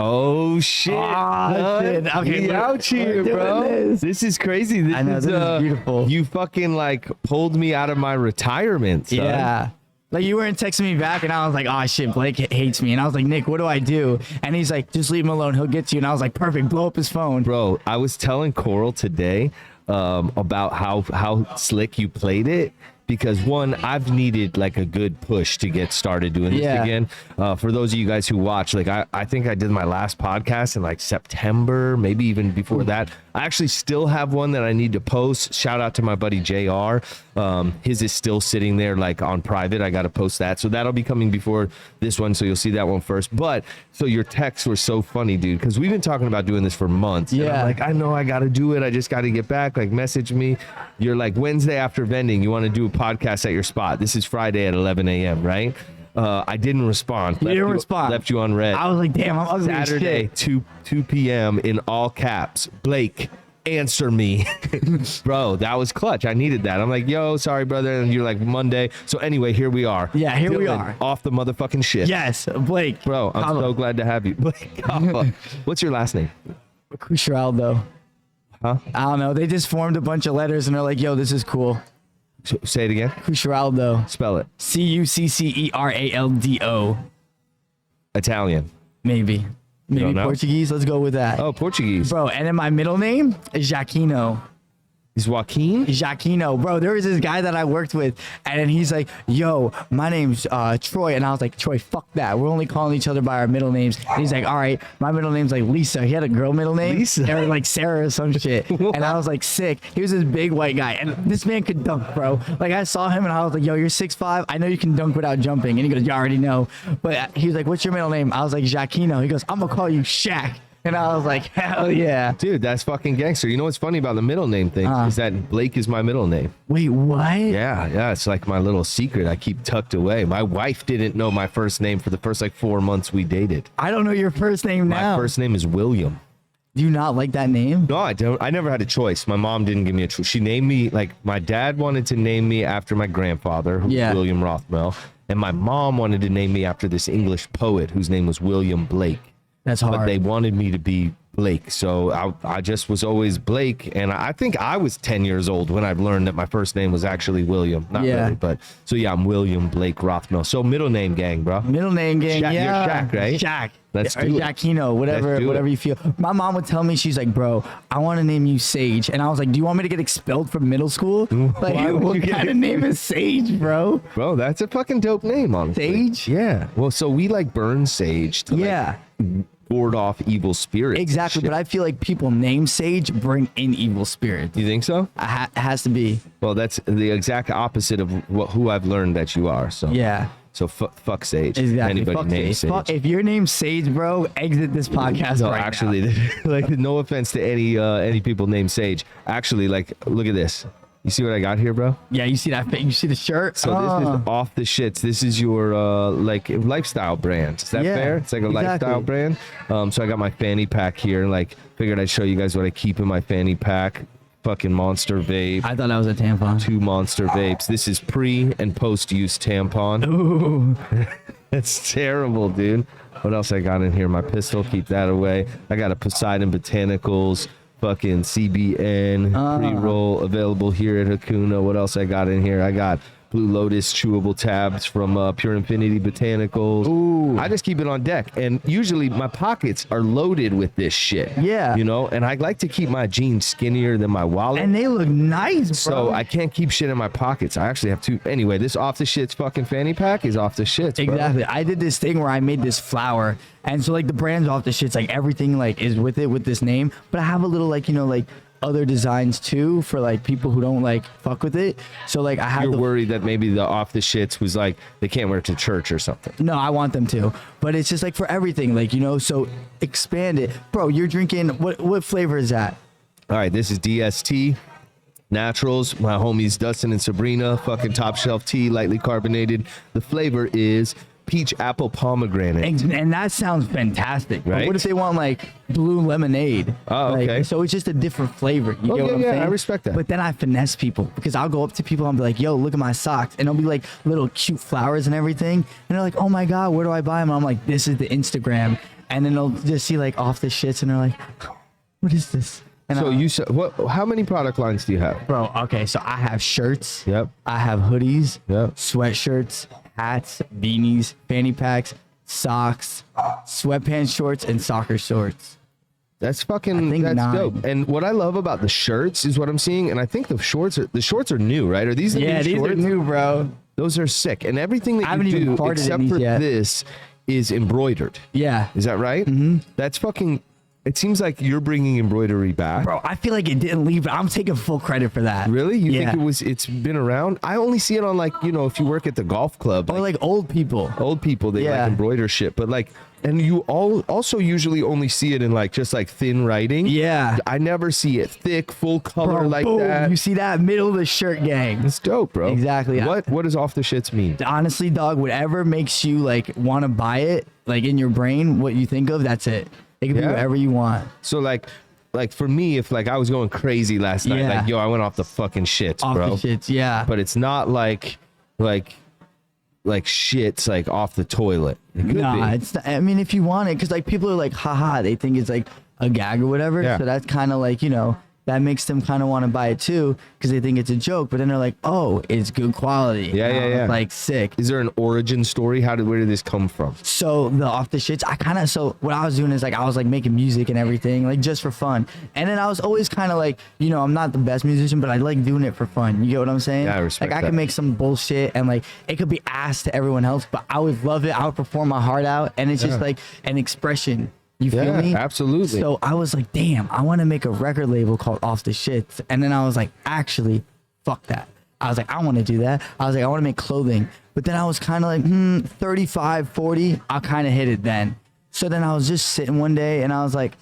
Oh shit! Shit. Okay, we out here, bro. This is crazy. This I know, is, this is beautiful. You fucking like pulled me out of my retirement, son. Yeah. Like you weren't texting me back, and I was like, "Oh shit, Blake hates me." And I was like, "Nick, what do I do?" And he's like, "Just leave him alone. He'll get to you." And I was like, "Perfect. Blow up his phone." Bro, I was telling Coral today about how slick you played it. Because one, I've needed like a good push to get started doing this again. For those of you guys who watch, like I think I did my last podcast in like September, maybe even before that. I actually still have one that I need to post. Shout out to my buddy JR. His is still sitting there like on private. I got to post that. So that'll be coming before this one. So you'll see that one first. But so your texts were so funny, dude, because we've been talking about doing this for months. Yeah. And I'm like, I know I got to do it. I just got to get back. Like message me. You're like, Wednesday after vending, you want to do a podcast at your spot. This is Friday at 11 a.m., right? I didn't respond. You didn't respond. Left you on red. I was like, damn, I'm ugly as Saturday, shit. 2 p.m. in all caps. Blake, answer me. Bro, that was clutch. I needed that. I'm like, yo, sorry, brother. And you're like, Monday. So anyway, here we are. Yeah, here we Dylan, are. Off the motherfucking shit. Yes, Blake. Bro, I'm so glad to have you. Blake, Kava. What's your last name? Cucceraldo. Huh? I don't know. They just formed a bunch of letters, and they're like, yo, this is cool. Say it again. Cucceraldo. Spell it. Cucceraldo. Italian. Maybe don't know? Portuguese. Let's go with that. Oh, Portuguese. Bro, and then my middle name is Jaquino. Is Joaquin? Jaquino, bro. There was this guy that I worked with, and then he's like, "Yo, my name's Troy," and I was like, "Troy, fuck that. We're only calling each other by our middle names." And he's like, "All right, my middle name's like Lisa." He had a girl middle name, Lisa? or like Sarah or some shit. And I was like, sick. He was this big white guy, and this man could dunk, bro. Like I saw him, and I was like, "Yo, you're 6'5". I know you can dunk without jumping." And he goes, "You already know." But he was like, "What's your middle name?" I was like, Jaquino. He goes, "I'm gonna call you Shaq." And I was like, hell yeah. Dude, that's fucking gangster. You know what's funny about the middle name thing is that Blake is my middle name. Wait, what? Yeah, it's like my little secret I keep tucked away. My wife didn't know my first name for the first like 4 months we dated. I don't know your first name now. My first name is William. Do you not like that name? No, I don't. I never had a choice. My mom didn't give me a choice. She named me, like, my dad wanted to name me after my grandfather, who was William Rothmel. And my mom wanted to name me after this English poet whose name was William Blake. That's hard. But they wanted me to be Blake. So I just was always Blake. And I think I was 10 years old when I learned that my first name was actually William. Not really, but so yeah, I'm William Blake Rothmel. So middle name gang, bro. Middle name gang, Shaq, yeah. You're Shaq, right? Shaq. Let's or do it. Jaquino, whatever you feel. My mom would tell me, she's like, bro, I want to name you Sage. And I was like, do you want me to get expelled from middle school? Like, what kind of name is Sage, bro? Bro, that's a fucking dope name, honestly. Sage? Yeah. Well, so we like burn sage to like ward off evil spirits. Exactly, but I feel like people named Sage bring in evil spirits. You think so? It has to be. Well, that's the exact opposite of who I've learned that you are. So yeah. So fuck Sage. Exactly. Anybody fuck named Sage. Fuck, if your name's Sage, bro, exit this podcast No, right actually, now. like, no offense to any people named Sage. Actually, like, look at this. You see what I got here, bro? Yeah, you see that? You see the shirt? So this is off the shits. This is your like lifestyle brand. Is that fair? It's like a lifestyle brand. So I got my fanny pack here. Like, figured I'd show you guys what I keep in my fanny pack. Fucking Monster vape. I thought that was a tampon. 2 Monster vapes. This is pre and post use tampon. Ooh. That's terrible, dude. What else I got in here? My pistol. Keep that away. I got a Poseidon Botanicals. Fucking CBN pre-roll available here at Hakuna. What else I got in here? I got Blue Lotus chewable tabs from Pure Infinity Botanicals. Ooh. I just keep it on deck. And usually my pockets are loaded with this shit. Yeah. You know, and I like to keep my jeans skinnier than my wallet. And they look nice, bro. So I can't keep shit in my pockets. I actually have to. Anyway, this off the shits fucking fanny pack is off the shits, bro. Exactly. I did this thing where I made this flower. And so like the brand's off the shits, like everything like is with it with this name. But I have a little like, you know, like other designs too for like people who don't like fuck with it. So like I have You're worried that maybe the off the shits was like they can't wear it to church or something. No, I want them to. But it's just like for everything, like, you know, so expand it. Bro, you're drinking what flavor is that? All right, this is DST Naturals. My homies Dustin and Sabrina, fucking top shelf tea, lightly carbonated. The flavor is peach apple pomegranate. And that sounds fantastic. But Right? what if they want like blue lemonade? Oh, Like, okay. so it's just a different flavor. You get what I'm saying? I respect that. But then I finesse people because I'll go up to people and be like, yo, look at my socks. And they'll be like little cute flowers and everything. And they're like, oh my God, where do I buy them? And I'm like, this is the Instagram. And then they'll just see like off the shits and they're like, what is this? And So you said what? How many product lines do you have? bro, okay, so I have shirts. Yep. I have hoodies. Yep. Sweatshirts, hats, beanies, fanny packs, socks, sweatpants shorts, and soccer shorts. That's I fucking think that's 9. dope. And what I love about the shirts is what I'm seeing, and I think the shorts are new, right? Are these the Yeah, new these shorts? are new, bro. Those are sick, and everything I that haven't you even do farted in except these for yet. this is embroidered. Yeah. Is that right? Mm-hmm. That's fucking. It seems like you're bringing embroidery back. Bro, I feel like it didn't leave, but I'm taking full credit for that. Really? You Yeah. think it's been around? I only see it on like, if you work at the golf club, Or like old people. old people, they Yeah. like embroider shit. But like, and you also usually only see it in like just like thin writing. Yeah. I never see it thick, full color Bro, like boom, that. you see that? Middle of the shirt gang. It's dope, bro. Exactly. What does off the shits mean? Honestly, dog, whatever makes you like want to buy it, like in your brain, what you think of, that's it. It can be Yeah. whatever you want. So like for me, if like I was going crazy last night, Yeah. like I went off the fucking shits, Off bro. the shits, yeah. But it's not like shit's like off the toilet. It could Nah, be. it's. I mean, if you want it, because like people are like, haha, they think it's like a gag or whatever. Yeah. So that's kind of like that makes them kind of want to buy it too because they think it's a joke. But then they're like, oh, it's good quality. Yeah, yeah, yeah. Like sick. Is there an origin story? Where did this come from? So the off the shits, so what I was doing is like I was like making music and everything, like just for fun. And then I was always kind of like, I'm not the best musician, but I like doing it for fun. You get what I'm saying? Yeah, I respect Like I that. can make some bullshit and like it could be ass to everyone else, but I would love it. I would perform my heart out, and it's just like an expression. You feel Yeah, me? absolutely. So I was like, damn, I want to make a record label called Off the Shits. And then I was like, actually, fuck that. I was like, I want to do that. I was like, I want to make clothing. But then I was kind of like, 35, 40, I'll kind of hit it then. So then I was just sitting one day and I was like,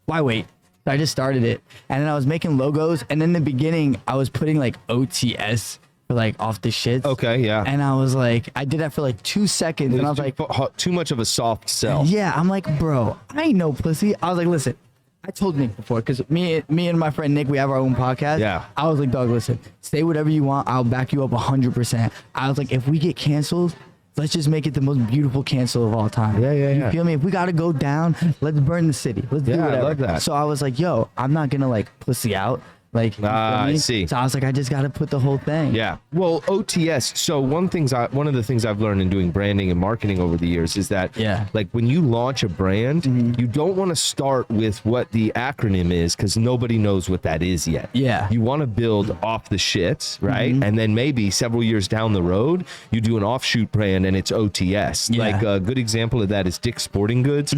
why wait? So I just started it. And then I was making logos. And in the beginning, I was putting like OTS for like Off the Shits. Okay, yeah. And I was like, I did that for like 2 seconds. And I was like, too much of a soft sell. yeah, I'm like, bro, I ain't no pussy. I was like, listen, I told Nick before, because me and my friend Nick, we have our own podcast. Yeah. I was like, dog, listen, say whatever you want. I'll back you up 100%. I was like, if we get canceled, let's just make it the most beautiful cancel of all time. Yeah, yeah, You yeah. feel me? If we got to go down, let's burn the city. Let's do Yeah, I whatever. love that. So I was like, yo, I'm not going to like pussy out. Like, you feel I me? see. So I was like, I just got to put the whole thing. Yeah. Well, OTS. So one of the things I've learned in doing branding and marketing over the years is that Yeah. like when you launch a brand, you don't want to start with what the acronym is because nobody knows what that is yet. Yeah. You want to build off the shits, right? And then maybe several years down the road, you do an offshoot brand and it's OTS. Yeah. Like a good example of that is Dick's Sporting Goods.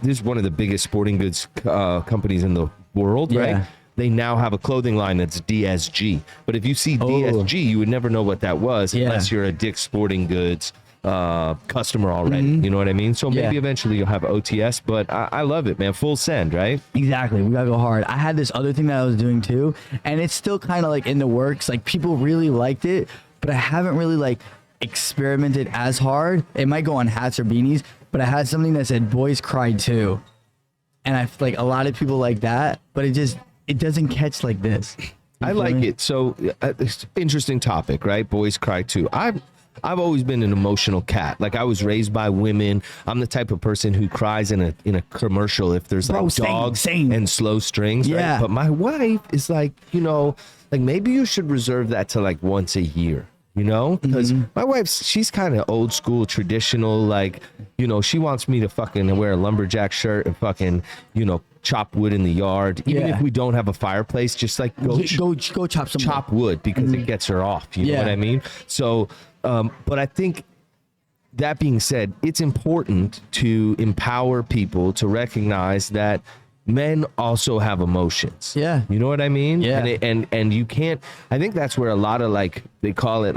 This is one of the biggest sporting goods companies in the world, Yeah. right? They now have a clothing line that's DSG. But if you see DSG, you would never know what that was Yeah. unless you're a Dick's Sporting Goods customer already. You know what I mean? So maybe Yeah. eventually you'll have OTS, but I love it, man. Full send, right? Exactly. We gotta go hard. I had this other thing that I was doing too, and it's still kind of like in the works. Like people really liked it, but I haven't really like experimented as hard. It might go on hats or beanies, but I had something that said "Boys Cry Too," and I feel like a lot of people like that, but it doesn't catch like this. You I feel like me? it. So it's interesting topic, right? Boys cry too. I've always been an emotional cat. Like I was raised by women. I'm the type of person who cries in a commercial if there's Bro, like same, dogs same. and slow strings. Yeah. Right? But my wife is like, like maybe you should reserve that to like once a year. Because my wife's, she's kind of old school, traditional, like, she wants me to fucking wear a lumberjack shirt and fucking, chop wood in the yard. Even Yeah. if we don't have a fireplace, just like Go chop some chop wood because it gets her off. You know Yeah. what I mean? So, but I think that being said, it's important to empower people to recognize that men also have emotions. Yeah. You know what I mean? Yeah. And you can't, I think that's where a lot of like, they call it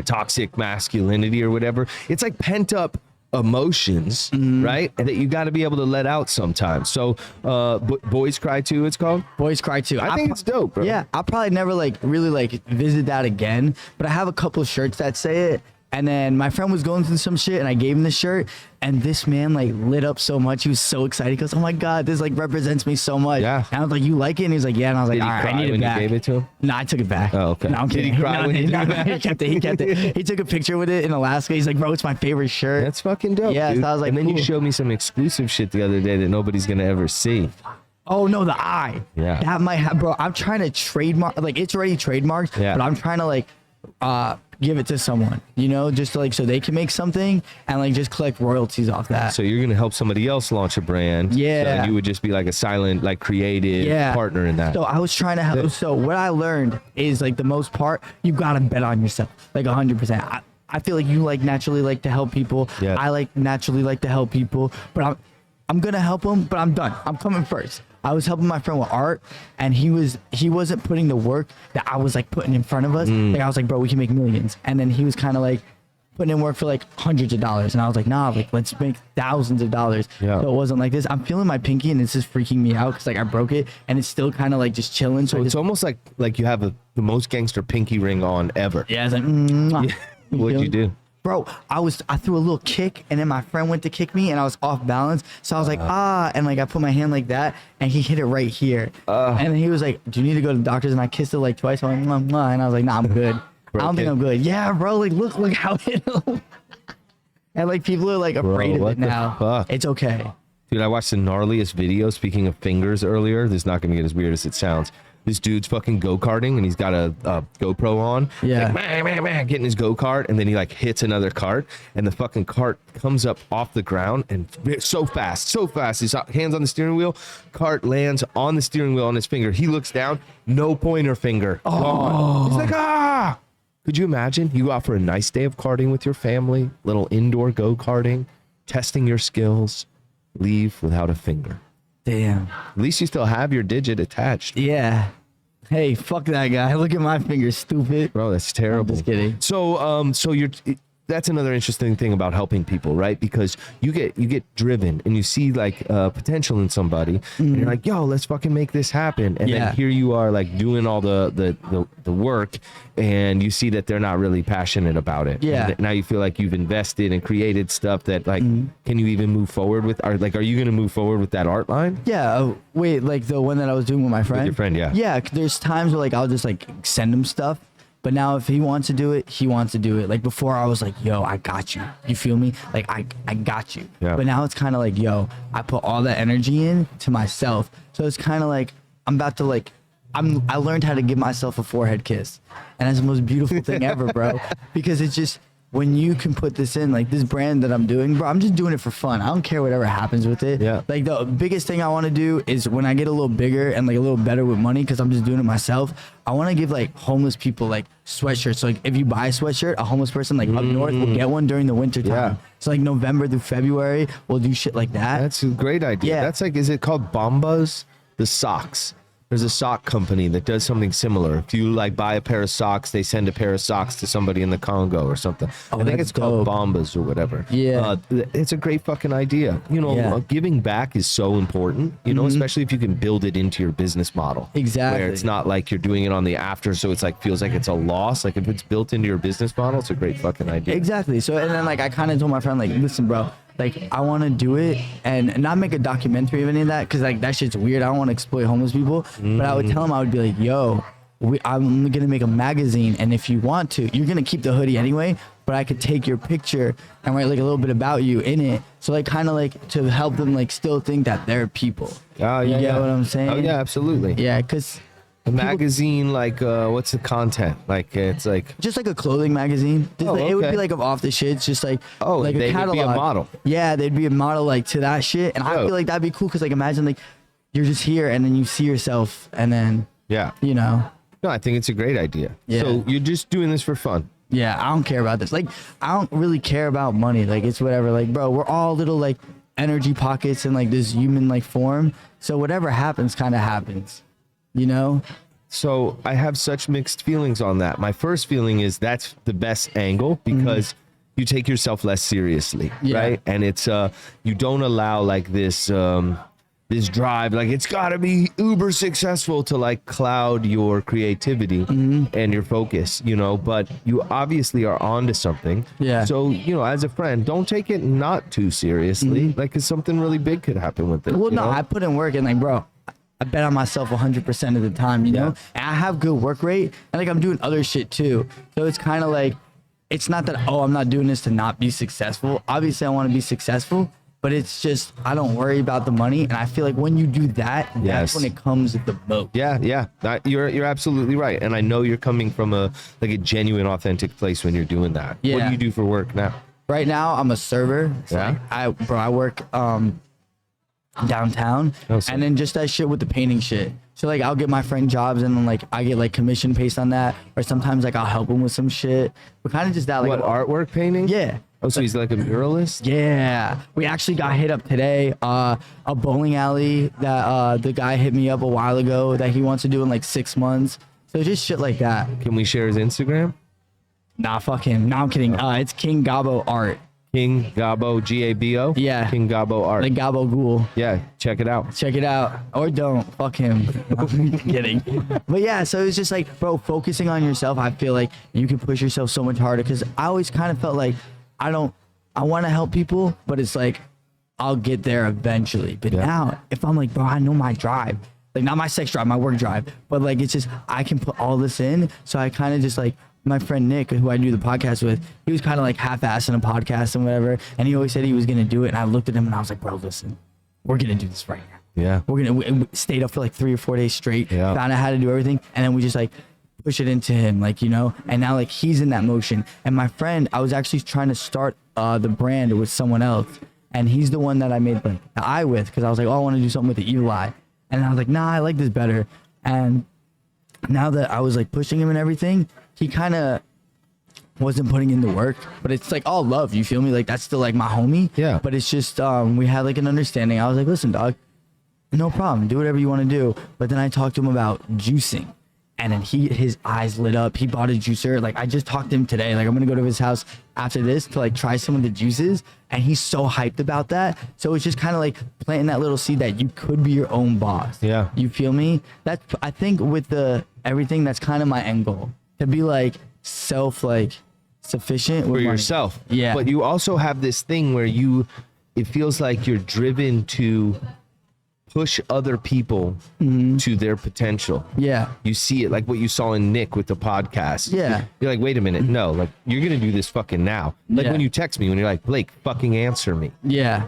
toxic masculinity or whatever. It's like pent up emotions, right? And that you got to be able to let out sometimes. So, Boys Cry Too, it's called? Boys Cry Too. I think it's dope, bro. Yeah, I'll probably never like really like visit that again, but I have a couple of shirts that say it. And then my friend was going through some shit, and I gave him the shirt, and this man like lit up so much. He was so excited. He goes, "Oh my god, this like represents me so much." Yeah. And I was like, "You like it?" And he was like, "Yeah." And I was like, Did he "All right, I cry need when it back." you gave it to him? No, I took it back. Oh, okay. No, I'm Did he kidding. cry No, when you no, threw it no, back? He kept it. He kept it. He took a picture with it in Alaska. He's like, "Bro, it's my favorite shirt." That's fucking dope. Yeah, dude. so I was like, and then you cool. showed me some exclusive shit the other day that nobody's gonna ever see. Oh no, the eye. Yeah. That might have, bro. I'm trying to trademark. Like it's already trademarked. Yeah. But I'm trying to like, give it to someone. You know, just to, like so they can make something and like just collect royalties off that. So you're gonna help somebody else launch a brand. Yeah. So you would just be like a silent, like creative partner in that. So I was trying to help. So what I learned is like the most part, you gotta bet on yourself, like 100%. I feel like you like naturally like to help people. Yeah. I like naturally like to help people, but I'm gonna help them, but I'm done. I'm coming first. I was helping my friend with art, and he wasn't putting the work that I was like putting in front of us. Like I was like, bro, we can make millions, and then he was kind of like putting in work for like hundreds of dollars, and I was like, nah, like let's make thousands of dollars. Yeah. So it wasn't like this. I'm feeling my pinky, and it's just freaking me out because like I broke it, and it's still kind of like just chilling. So So I it's just, almost like you have the most gangster pinky ring on ever. yeah, I was like, mwah. What'd you do? Bro, I threw a little kick, and then my friend went to kick me, and I was off balance. So I was like, and like I put my hand like that, and he hit it right here. And then he was like, "Do you need to go to the doctors?" And I kissed it like twice. I'm like, mwah, and I was like, "Nah, I'm good. I don't think I'm good." Yeah, bro, like look how it. And like people are like afraid Bro, of it what the now. fuck? It's okay. Dude, I watched the gnarliest video, speaking of fingers earlier. This is not gonna get as weird as it sounds. This dude's fucking go-karting, and he's got a GoPro on. Yeah. Like, getting his go-kart, and then he like hits another cart, and the fucking cart comes up off the ground, and so fast. His hands on the steering wheel, cart lands on the steering wheel on his finger. He looks down, no pointer finger. Gone. He's like, ah! Could you imagine? You go out for a nice day of karting with your family, little indoor go-karting, testing your skills, leave without a finger. Damn. At least you still have your digit attached. Yeah. Hey, fuck that guy. Look at my fingers, stupid. Bro, that's terrible. I'm just kidding. So, that's another interesting thing about helping people, right? Because you get driven and you see like potential in somebody, and you're like, yo, let's fucking make this happen. And Yeah. then here you are like doing all the work, and you see that they're not really passionate about it. Yeah. And now you feel like you've invested and created stuff that like, can you even move forward with? Are you going to move forward with that art line? Yeah. Wait, like the one that I was doing with my friend? With your friend, yeah. Yeah, there's times where like I'll just like send him stuff. But now if he wants to do it, he wants to do it. Like before I was like, yo, I got you. You feel me? Like I got you. Yeah. But now it's kind of like, yo, I put all that energy in to myself. So it's kind of like I'm about to like I learned how to give myself a forehead kiss. And that's the most beautiful thing ever, bro. Because it's just when you can put this in, like this brand that I'm doing, bro, I'm just doing it for fun. I don't care whatever happens with it. Yeah. Like the biggest thing I want to do is when I get a little bigger and like a little better with money, because I'm just doing it myself, I want to give like homeless people like sweatshirts. So like if you buy a sweatshirt, a homeless person like up north will get one during the winter time. Yeah. So like November through February, we'll do shit like that. That's a great idea. Yeah. That's like, is it called Bombas? The socks. There's a sock company that does something similar. If you like buy a pair of socks, they send a pair of socks to somebody in the Congo or something. Oh, I think that's it's called dope. Bombas or whatever. Yeah. It's a great fucking idea. You know, Yeah. giving back is so important, you know, especially if you can build it into your business model. Exactly. Where it's not like you're doing it on the after, so it's like feels like it's a loss. Like if it's built into your business model, it's a great fucking idea. Exactly. So and then like I kind of told my friend like, listen, bro, like I want to do it and not make a documentary of any of that because like that shit's weird. I don't want to exploit homeless people. But I would tell him, I would be like, yo, I'm gonna make a magazine, and if you want to, you're gonna keep the hoodie anyway. But I could take your picture and write like a little bit about you in it. So like kind of like to help them like still think that they're people. Oh, yeah, You get yeah. what I'm saying? Oh yeah, absolutely. Yeah, because A magazine, like what's the content? Like it's like just like a clothing magazine. Just, Oh, like, it would okay. be like of off the shits, just like like they a would be a catalog. model. Yeah, they'd be a model like to that shit, and I Dope. feel like that'd be cool because like imagine like you're just here and then you see yourself and then Yeah. you know. No, I think it's a great idea. Yeah. So you're just doing this for fun. Yeah, I don't care about this. Like, I don't really care about money. Like, it's whatever. Like, bro, we're all little like energy pockets in like this human like form. So whatever happens, kind of happens. You know? So I have such mixed feelings on that. My first feeling is that's the best angle because you take yourself less seriously, Yeah. right? And it's you don't allow like this this drive, like it's got to be uber successful to like cloud your creativity and your focus, you know, but you obviously are onto something. Yeah. So, you know, as a friend, don't take it not too seriously, like, cause something really big could happen with it. Well, you no, know? I put in work and like, bro, I bet on myself 100% of the time, you know? And I have good work rate and like I'm doing other shit too. So it's kind of like, it's not that, oh, I'm not doing this to not be successful. Obviously I want to be successful, but it's just, I don't worry about the money. And I feel like when you do that, that's when it comes the most. Yeah. You're absolutely right. And I know you're coming from a genuine, authentic place when you're doing that. Yeah. What do you do for work now? Right now I'm a server. So Yeah? I work downtown and then just that shit with the painting shit. So like I'll get my friend jobs and then like I get like commission based on that, or sometimes like I'll help him with some shit. But kind of just that like What, artwork painting? Yeah. Oh, so he's like a muralist? Yeah, we actually got hit up today. A bowling alley that the guy hit me up a while ago that he wants to do in like 6 months. So just shit like that. Can we share his Instagram? Nah, fuck him. No, I'm kidding. It's King Gabo Art. King Gabo, Gabo? Yeah. King Gabo Art. Like Gabo Ghoul. Yeah, check it out. Check it out. Or don't. Fuck him. I'm kidding. But yeah, so it's just like, bro, focusing on yourself, I feel like you can push yourself so much harder. Because I always kind of felt like I want to help people, but it's like, I'll get there eventually. But now, if I'm like, bro, I know my drive. Like, not my sex drive, my work drive. But like, it's just, I can put all this in. So I kind of just like, my friend Nick, who I do the podcast with, he was kind of like half-assing a podcast and whatever. And he always said he was going to do it. And I looked at him and I was like, bro, listen, we're going to do this right now. Yeah. We stayed up for like 3 or 4 days straight, Yeah. found out how to do everything. And then we just like push it into him, like, you know, and now like he's in that motion. And my friend, I was actually trying to start the brand with someone else. And he's the one that I made like the eye with, because I was like, oh, I want to do something with the evil eye. And I was like, nah, I like this better. And now that I was like pushing him and everything, he kind of wasn't putting in the work, but it's like all love, you feel me? Like that's still like my homie. Yeah. But it's just we had like an understanding. I was like, listen, dog, no problem, do whatever you want to do. But then I talked to him about juicing, and then his eyes lit up. He bought a juicer. Like I just talked to him today. Like I'm gonna go to his house after this to like try some of the juices, and he's so hyped about that. So it's just kind of like planting that little seed that you could be your own boss. Yeah. You feel me? That's, I think with the everything, that's kind of my end goal, to be like sufficient For with money. yourself. Yeah. But you also have this thing where it feels like you're driven to push other people to their potential. Yeah. You see it like what you saw in Nick with the podcast. Yeah. You're like, wait a minute. No, like you're going to do this fucking now. Like Yeah. when you text me, when you're like, Blake, fucking answer me. Yeah.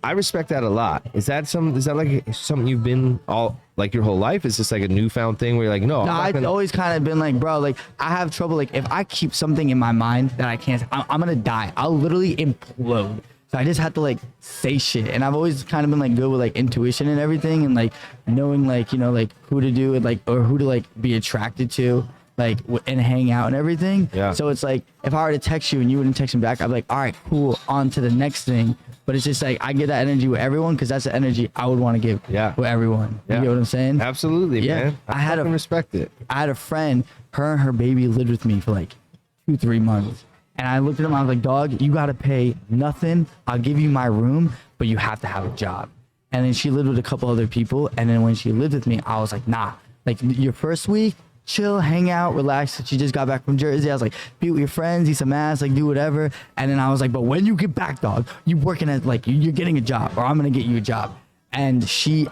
I respect that a lot. Is that like something you've been all like your whole life? Is this like a newfound thing where you're like, no, I'm No, not I've gonna... always kind of been like, bro, like I have trouble. Like if I keep something in my mind that I can't, I'm going to die. I'll literally implode. So I just have to like say shit. And I've always kind of been like good with like intuition and everything, and like knowing like, you know, like who to do it, like, or who to like be attracted to, like and hang out and everything. Yeah. So it's like if I were to text you and you wouldn't text me back, I'd be like, all right, cool, on to the next thing. But it's just like I get that energy with everyone because that's the energy I would want to give with everyone. You Yeah. get what I'm saying? Absolutely, Yeah. man. I fucking respect it. I had a friend, her and her baby lived with me for like 2-3 months. And I looked at him, I was like, dog, you got to pay nothing. I'll give you my room, but you have to have a job. And then she lived with a couple other people. And then when she lived with me, I was like, nah, like your first week, chill, hang out, relax. She just got back from Jersey. I was like, be with your friends, eat some ass, like do whatever. And then I was like, but when you get back, dog, you working at like, you're getting a job, or I'm going to get you a job. And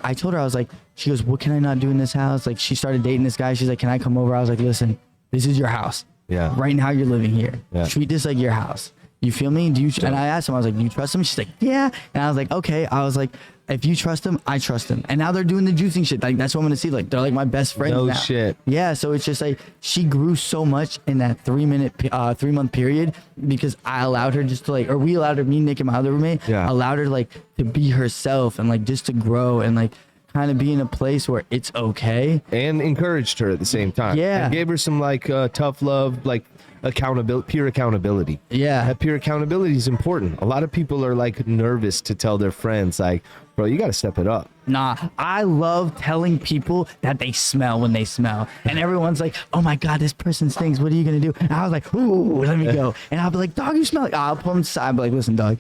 I told her, I was like, she goes, what can I not do in this house? Like she started dating this guy. She's like, can I come over? I was like, listen, this is your house. Yeah. Right now you're living here. Yeah. Treat this like your house. You feel me? And I asked him, I was like, do you trust him? She's like, yeah. And I was like, okay. I was like, if you trust him, I trust him. And now they're doing the juicing shit. Like that's what I'm gonna see. Like they're like my best friends No now. shit. Yeah. So it's just like she grew so much in that 3-month period because I allowed her just to like, or we allowed her, me, Nick, and my other roommate, allowed her like to be herself and like just to grow and like kind of be in a place where it's okay, and encouraged her at the same time. Yeah. And gave her some like tough love, like accountability, pure accountability. Yeah. That pure accountability is important. A lot of people are like nervous to tell their friends, like, bro, you got to step it up. Nah, I love telling people that they smell when they smell. And everyone's like, oh my God, this person stinks. What are you going to do? And I was like, ooh, let me go. And I'll be like, dog, you smell like, I'll pull them aside. I'll be like, listen, dog,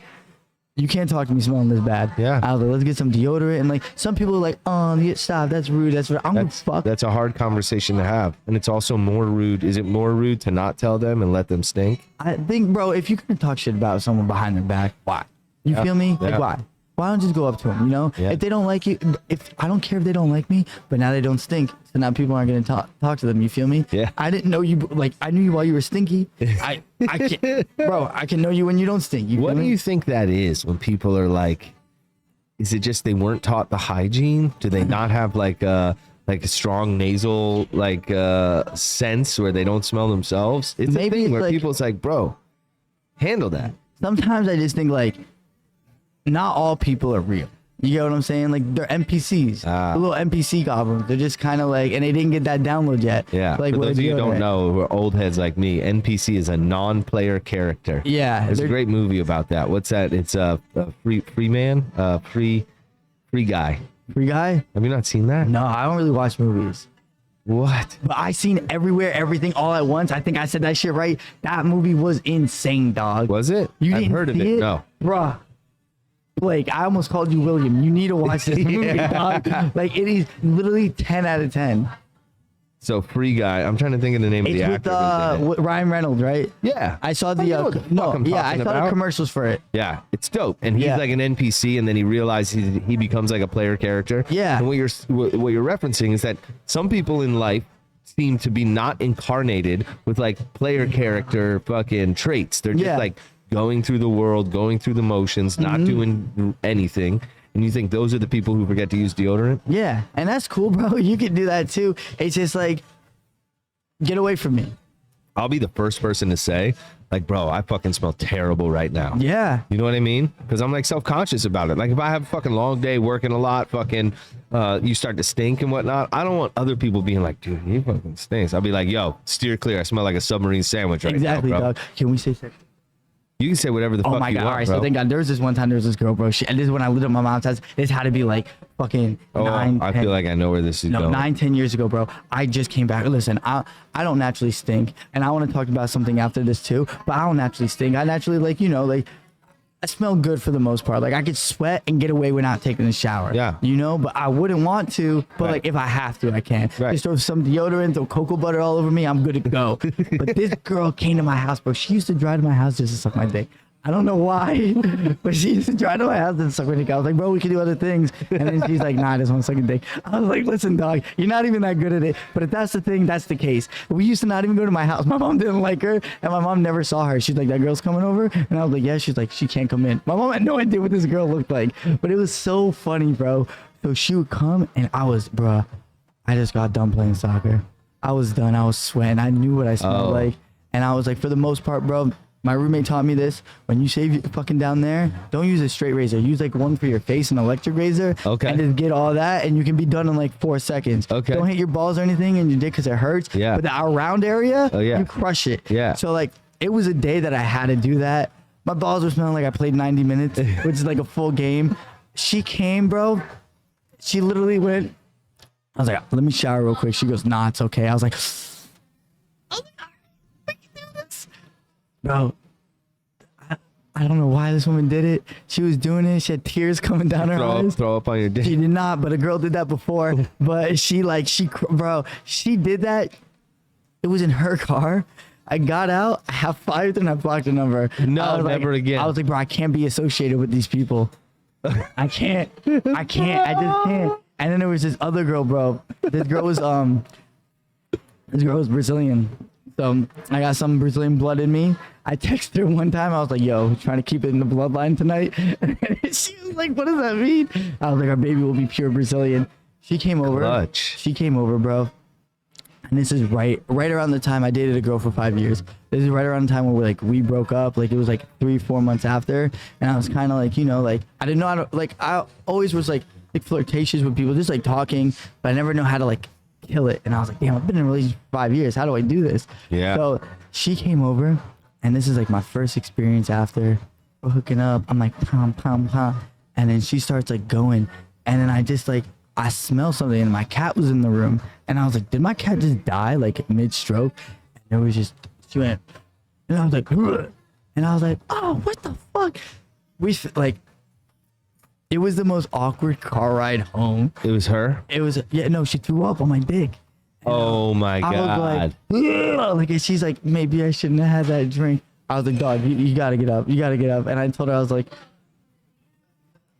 You can't talk to me smelling this bad. Yeah. I was like, let's get some deodorant. And like, some people are like, oh, stop. That's rude. That's rude. I'm gonna fuck. That's a hard conversation to have. And it's also more rude. Is it more rude to not tell them and let them stink? I think, bro, if you're gonna talk shit about someone behind their back, why? You feel me? Yeah. Like, why? Why don't you just go up to them? You know, if they don't like you, if I don't care if they don't like me, but now they don't stink, so now people aren't gonna talk to them. You feel me? Yeah. I didn't know you. Like, I knew you while you were stinky. I can't, bro. I can know you when you don't stink. You What feel do me? you think that is when people are like, is it just they weren't taught the hygiene? Do they not have like a strong nasal sense where they don't smell themselves? It's Maybe a thing it's where like- people, it's like, bro, handle that. Sometimes I just think like, not all people are real. You get what I'm saying? Like, they're NPCs, the little NPC goblins. They're just kind of like, and they didn't get that download yet. Yeah. Like, For what those of you who deodorant. don't know, who are old heads like me, NPC is a non-player character. Yeah, There's a they're- great movie about that. What's that? It's a free man, free guy. Free guy? Have you not seen that? No, I don't really watch movies. What? But I seen Everywhere, Everything, All at Once. I think I said that shit right. That movie was insane, dog. Was it? You I've didn't heard of see it. No. Bruh. Blake, I almost called you William. You need to watch this movie, dog. Like, it is literally 10 out of 10. So free guy. I'm trying to think of the name of It's the with actor. who's in it. Ryan Reynolds, right? Yeah. I saw I the know what the fuck I'm I talking saw the about. commercials for it. Yeah, it's dope, and he's Yeah. like an NPC, and then he realizes he becomes like a player character. Yeah. And what you're referencing is that some people in life seem to be not incarnated with like player character fucking traits. They're just Yeah. like going through the world, going through the motions, not doing anything. And you think those are the people who forget to use deodorant? Yeah, and that's cool, bro. You can do that too. It's just like, get away from me. I'll be the first person to say, like, bro, I fucking smell terrible right now. Yeah. You know what I mean? Because I'm like self-conscious about it. Like if I have a fucking long day working a lot, fucking you start to stink and whatnot. I don't want other people being like, dude, he fucking stinks. I'll be like, yo, steer clear. I smell like a submarine sandwich right Exactly, now, bro. dog. Can we say sex? You can say whatever the Oh fuck my you god! want, All right, bro. so thank God. There was this one time. There was this girl, bro. And this is when I lived at my mom's house. This had to be like fucking I feel like I know where this is going. 9-10 years ago, bro. I just came back. Listen, I don't naturally stink, and I want to talk about something after this too. But I don't naturally stink. I naturally I smell good for the most part. Like I could sweat and get away without taking a shower. Yeah. But I wouldn't want to. But Right. like if I have to, I can. Right. Just throw some deodorant, throw cocoa butter all over me. I'm good to go. But this girl came to my house, bro. She used to drive to my house just to suck my dick. I don't know why, but she used to drive to my house and suck my dick. I was like, bro, we can do other things. And then she's like, nah, I just want to suck a dick. I was like, listen, dog, you're not even that good at it. But if that's the thing, that's the case. We used to not even go to my house. My mom didn't like her, and my mom never saw her. She's like, that girl's coming over? And I was like, yeah. She's like, she can't come in. My mom had no idea what this girl looked like, but it was so funny, bro. So she would come, and I just got done playing soccer. I was done. I was sweating. I knew what I smelled like. And I was like, for the most part, bro, my roommate taught me this. When you shave your fucking down there, don't use a straight razor. Use like one for your face, an electric razor. Okay. And just get all that, and you can be done in like 4 seconds. Okay. Don't hit your balls or anything in your dick because it hurts. Yeah. But the around area, Oh, yeah. you crush it. Yeah. So like, it was a day that I had to do that. My balls were smelling like I played 90 minutes, which is like a full game. She came, bro. She literally went. I was like, let me shower real quick. She goes, nah, it's okay. I was like, we can do this. Bro, I don't know why this woman did it. She was doing it. She had tears coming down her eyes. Throw up on your dick. She did not, but a girl did that before. But she did that. It was in her car. I got out, I have fired, and I blocked the number. No, I was never like, again. I was like, bro, I can't be associated with these people. I can't. I just can't. And then there was this other girl, bro. This girl was Brazilian. So I got some Brazilian blood in me. I texted her one time. I was like, yo, trying to keep it in the bloodline tonight. She was like, what does that mean? I was like, our baby will be pure Brazilian. She came over. Clutch. She came over, bro. And this is right around the time I dated a girl for 5 years. This is right around the time where we broke up. Like it was like 3-4 months after. And I was kind of like, I didn't know how to, I always was like flirtatious with people, just like talking, but I never know how to like kill it. And I was like, damn, I've been in a relationship for 5 years. How do I do this? Yeah. So she came over, and this is like my first experience after we're hooking up. I'm like, pom, pom, pom. And then she starts like going. And then I smell something, and my cat was in the room. And I was like, did my cat just die like mid-stroke? And it was just, she went, and I was like, ugh. And I was like, oh, what the fuck? It was the most awkward car ride home. It was her. It was no, she threw up on my dick. Oh my I god. was like, and she's like, maybe I shouldn't have had that drink. I was like, dog, you gotta get up. You gotta get up. And I told her, I was like,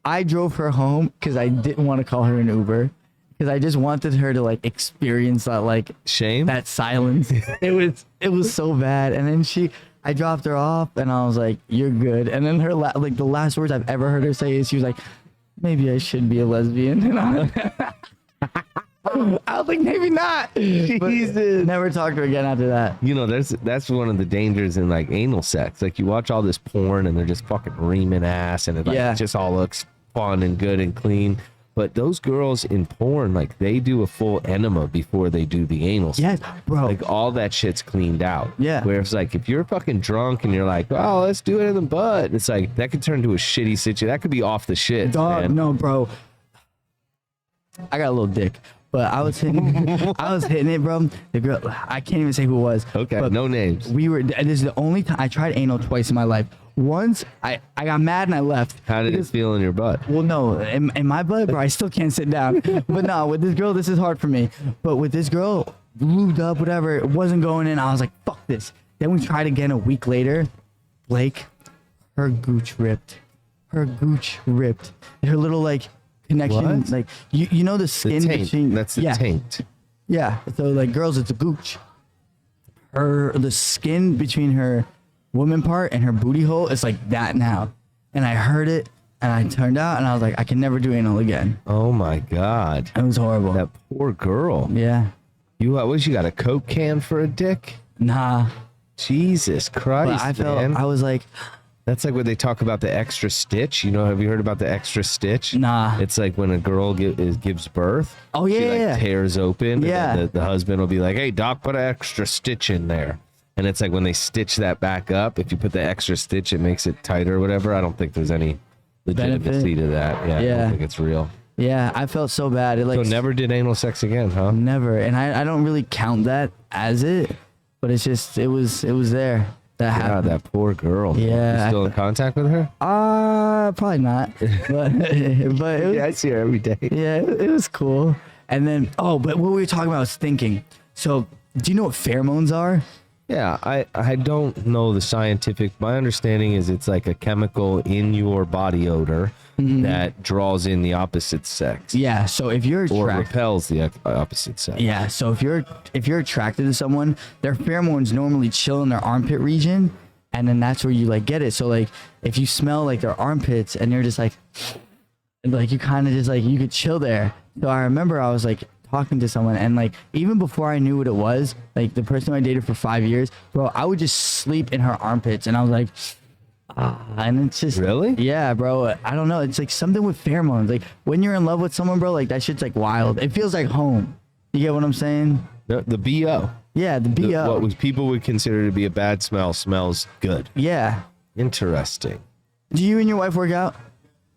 I drove her home because I didn't want to call her an Uber. Because I just wanted her to like experience that like Shame. that silence. it was so bad. And then I dropped her off and I was like, you're good. And then her like the last words I've ever heard her say is she was like, maybe I should be a lesbian. And I was like, maybe not. Jesus. Never talked to her again after that. You know, that's one of the dangers in like anal sex. Like you watch all this porn and they're just fucking reaming ass and it like just all looks fun and good and clean. But those girls in porn, like they do a full enema before they do the anal sex. Yes, bro. Like all that shit's cleaned out. Yeah. Whereas like if you're fucking drunk and you're like, oh, let's do it in the butt. It's like that could turn into a shitty situation. That could be off the shit. Dog, man. no, bro. I got a little dick. But I was hitting it, bro. The girl, I can't even say who it was. Okay, but no names. This is the only time I tried anal twice in my life. Once I got mad and I left. How did it feel in your butt? Well, no, in my butt, bro, I still can't sit down. But no, with this girl, this is hard for me. But with this girl, lubed up, whatever, it wasn't going in. I was like, fuck this. Then we tried again a week later. Blake, her gooch ripped. Her little like connection, What? like you know the skin The taint. between. That's the taint. Yeah. So like girls, it's a gooch. The skin between her woman part and her booty hole is like that now. And I heard it and I turned out and I was like, I can never do anal again. Oh my god. It was horrible. That poor girl. Yeah. You got a Coke can for a dick? Nah. Jesus Christ, But I felt man. I was like, That's like when they talk about the extra stitch. You know, have you heard about the extra stitch? Nah. It's like when a girl gives birth. Oh, yeah, she like yeah. tears open. Yeah. And then the husband will be like, "Hey, doc, put an extra stitch in there." And it's like when they stitch that back up. If you put the extra stitch, it makes it tighter or whatever. I don't think there's any legitimacy to that. Yeah, I Yeah. don't think it's real. yeah, I felt so bad. It like So never did anal sex again, huh? never. And I don't really count that as it, but it's just it was there. That God, happened. that poor girl. Yeah, You still in contact with her? Probably not. But it was, Yeah, I see her every day. yeah, it was cool. And then but what we were talking about was thinking. So do you know what pheromones are? Yeah, I don't know the scientific. My understanding is it's like a chemical in your body odor that draws in the opposite sex Yeah. So if you're or attracted, repels the opposite sex. yeah. So if you're attracted to someone, their pheromones normally chill in their armpit region, and then that's where you like get it. So like if you smell like their armpits and you're just like you kind of just like you could chill there. So I remember I was like talking to someone and like even before I knew what it was, like the person I dated for 5 years, bro, I would just sleep in her armpits and I was like and it's just Really? yeah, bro. I don't know. It's like something with pheromones. Like when you're in love with someone, bro, like that shit's like wild. It feels like home. You get what I'm saying? The BO. Yeah, the BO. What was people would consider to be a bad smell smells good. Yeah. Interesting. Do you and your wife work out?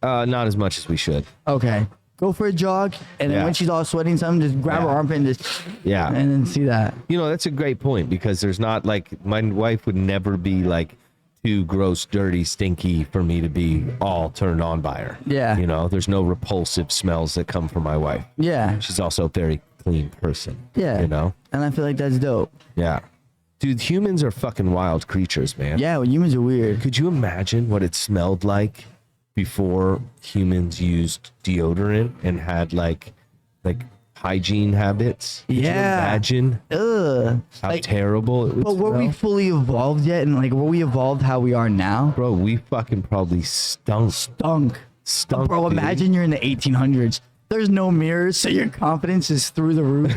Not as much as we should. Okay. Go for a jog, and then Yeah. when she's all sweating, something, just grab her Yeah. armpit and just Yeah. and then see that. You know, that's a great point because there's not like my wife would never be like too gross, dirty, stinky for me to be all turned on by her. Yeah. You know, there's no repulsive smells that come from my wife. Yeah. She's also a very clean person. Yeah. You know? And I feel like that's dope. Yeah. Dude, humans are fucking wild creatures, man. Yeah, well, humans are weird. Could you imagine what it smelled like before humans used deodorant and had like hygiene habits? Could you Yeah. imagine Ugh. how Like, terrible it would but were we smell? fully evolved yet? And like, were we evolved how we are now? Bro, we fucking probably stunk. Stunk. Bro, Dude. imagine you're in the 1800s. There's no mirrors, so your confidence is through the roof.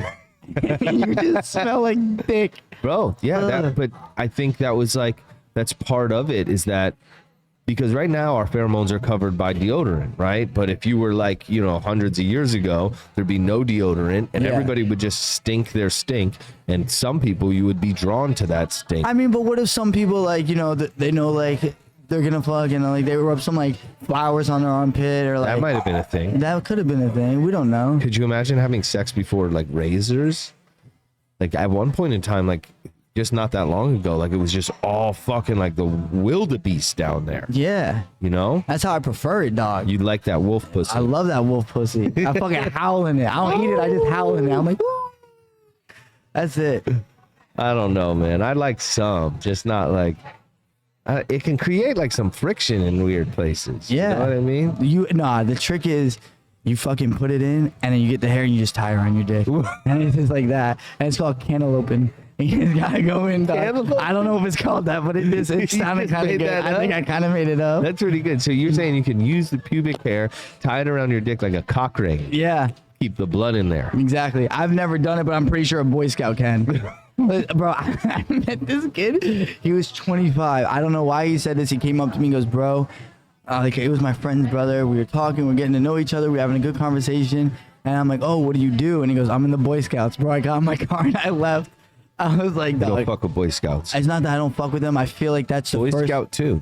You just smell like dick. Bro, yeah, Ugh. but I think that was like, that's part of it is that because right now our pheromones are covered by deodorant, right? But if you were like, you know, hundreds of years ago, there'd be no deodorant and Yeah. everybody would just stink their stink. And some people you would be drawn to that stink. I mean, but what if some people like, you know, they know like they're gonna fuck and like they rub some like flowers on their armpit or like That might have been a thing. that could have been a thing. We don't know. Could you imagine having sex before like razors? Like at one point in time, like just not that long ago. Like it was just all fucking like the wildebeest down there. Yeah. You know? That's how I prefer it, dog. You like that wolf pussy. I love that wolf pussy. I fucking howl in it. I don't eat it. I just howl in it. I'm like, woo. That's it. I don't know, man. I like some, just not like. It can create like some friction in weird places. Yeah. You know what I mean? The trick is you fucking put it in and then you get the hair and you just tie it around your dick. And it's just like that. And it's called cantalouping. And you just gotta go in. I don't know if it's called that, but it is. It sounded kind of good. I think I kind of made it up. That's pretty good. So you're saying you can use the pubic hair, tie it around your dick like a cock ring. Yeah. Keep the blood in there. Exactly. I've never done it, but I'm pretty sure a Boy Scout can. Bro, I met this kid. He was 25. I don't know why he said this. He came up to me and goes, bro, like it was my friend's brother. We were talking. We're getting to know each other. We're having a good conversation. And I'm like, oh, what do you do? And he goes, I'm in the Boy Scouts. Bro, I got in my car and I left. I was like, I don't fuck with Boy Scouts. It's not that I don't fuck with them. I feel like that's the Boy first. Scout too.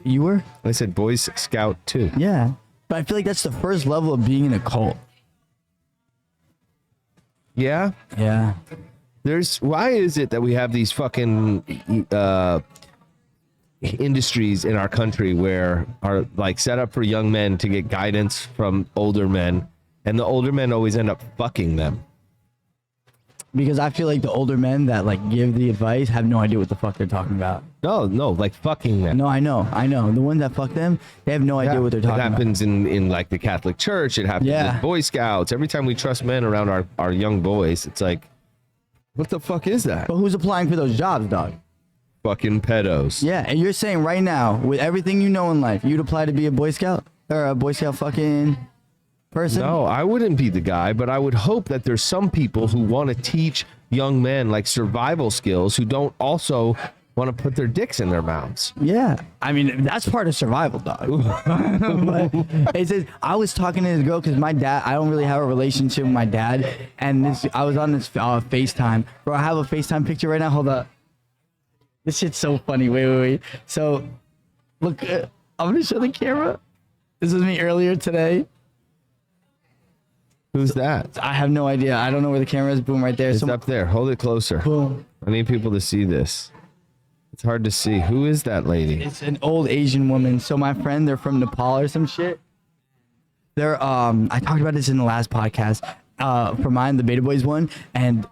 You were? I said Boy Scout too. Yeah. But I feel like that's the first level of being in a cult. Yeah. Yeah. Why is it that we have these fucking industries in our country where are like set up for young men to get guidance from older men, and the older men always end up fucking them? Because I feel like the older men that like give the advice have no idea what the fuck they're talking about. No, like fucking them. No, I know. The ones that fuck them, they have no idea what they're talking about. It happens in like the Catholic Church. It happens with Boy Scouts. Every time we trust men around our young boys, it's like, what the fuck is that? But who's applying for those jobs, dog? Fucking pedos. Yeah, and you're saying right now, with everything you know in life, you'd apply to be a Boy Scout or a Boy Scout fucking person? No, I wouldn't be the guy, but I would hope that there's some people who want to teach young men like survival skills who don't also want to put their dicks in their mouths. Yeah, I mean that's part of survival, dog. But it says I was talking to this girl because my dad. I don't really have a relationship with my dad, and I was on this FaceTime. Bro, I have a FaceTime picture right now. Hold up. This shit's so funny. Wait. So, look, I'm gonna show the camera. This was me earlier today. Who's that? I have no idea. I don't know where the camera is. Boom, right there. It's up there. Hold it closer. Boom. I need people to see this. It's hard to see. Who is that lady? It's an old Asian woman. So my friend, they're from Nepal or some shit. They're I talked about this in the last podcast. For mine, the Beta Boys one, and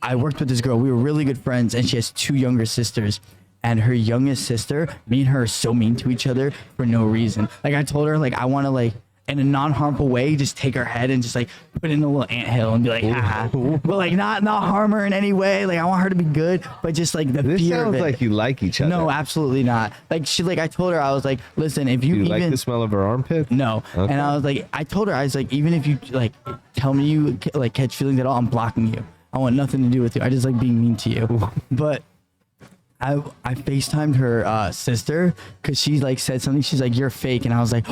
I worked with this girl. We were really good friends, and she has 2 younger sisters. And her youngest sister, me and her are so mean to each other for no reason. Like I told her, like I want to like in a non-harmful way, just take her head and just like put it in a little anthill and be like, ah. But like not harm her in any way. Like I want her to be good, but just like the This fear of sounds it. like you like each other. No, absolutely not. Like I told her, I was like, listen, if you Do you even like the smell of her armpit? no, Okay. and I was like, I told her, I was like, even if you like tell me you like catch feelings at all, I'm blocking you. I want nothing to do with you. I just like being mean to you. But I FaceTimed her sister because she like said something. She's like, you're fake, and I was like.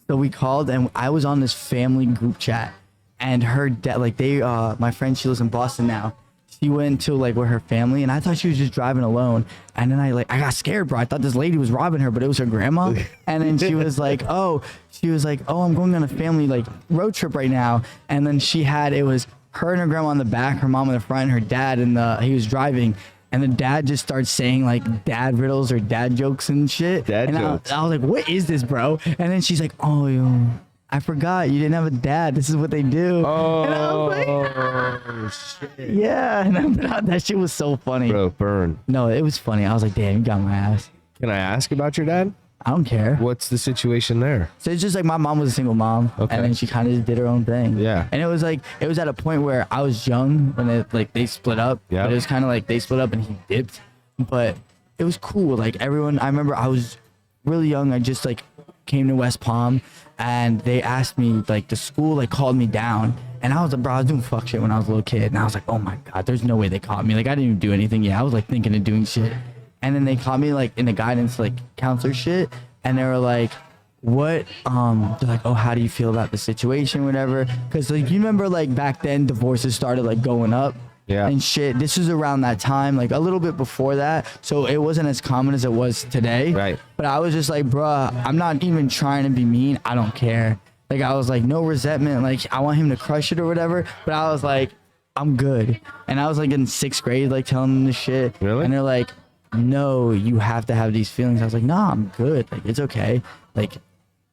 So we called, and I was on this family group chat, and her dad, like my friend, she lives in Boston now. She went to like with her family, and I thought she was just driving alone. And then I got scared, bro. I thought this lady was robbing her, but it was her grandma. And then she was like, oh, I'm going on a family like road trip right now. And then it was her and her grandma in the back, her mom in the front, her dad, and he was driving. And the dad just starts saying like dad riddles or dad jokes and shit. Dad jokes. I was like, what is this, bro? And then she's like, oh, yo, I forgot you didn't have a dad. This is what they do. Oh, and I was like, shit. yeah. And that shit was so funny. Bro, burn. No, it was funny. I was like, damn, you got my ass. Can I ask about your dad? I don't care. What's the situation there? So it's just like my mom was a single mom, Okay. and then she kind of just did her own thing. Yeah. And it was at a point where I was young when they split up. Yeah. But it was kind of like they split up and he dipped, but it was cool. Like everyone, I remember I was really young. I just like came to West Palm, and they asked me like the school like called me down, and I was like, bro, I was doing fuck shit when I was a little kid, and I was like, oh my god, there's no way they caught me. Like I didn't even do anything. Yeah, I was like thinking of doing shit. And then they caught me like in the guidance like counselor shit, and they were like, what they're like, oh, how do you feel about the situation, whatever? Because like you remember like back then divorces started like going up. Yeah. And shit, this was around that time, like a little bit before that, so it wasn't as common as it was today. Right. But I was just like, bruh, I'm not even trying to be mean, I don't care. Like I was like, no resentment, like I want him to crush it or whatever, but I was like, I'm good. And I was like in 6th grade, like telling them this shit. Really? And they're like, no, you have to have these feelings. I was like, nah, I'm good. Like, it's okay. Like,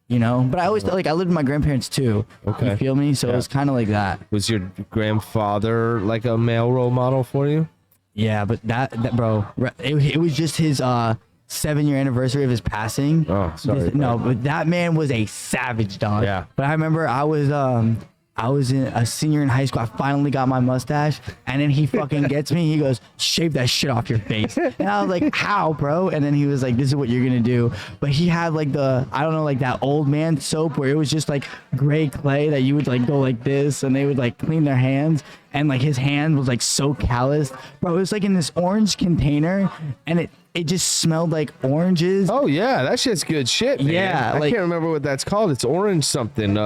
you know, but I always felt like I lived with my grandparents too. Okay. You feel me? So it was kind of like that. Was your grandfather like a male role model for you? Yeah, but that bro, it was just his 7-year anniversary of his passing. Oh, sorry. No, but that man was a savage, dog. Yeah. But I remember I was in a senior in high school. I finally got my mustache, and then he fucking gets me. He goes, "Shave that shit off your face." And I was like, "How, bro?" And then he was like, "This is what you're gonna do." But he had like I don't know, like that old man soap where it was just like gray clay that you would like go like this, and they would like clean their hands, and like his hand was like so calloused, bro. It was like in this orange container, and it just smelled like oranges. Oh yeah, that shit's good shit, man. Yeah, I like- can't remember what that's called. It's orange something.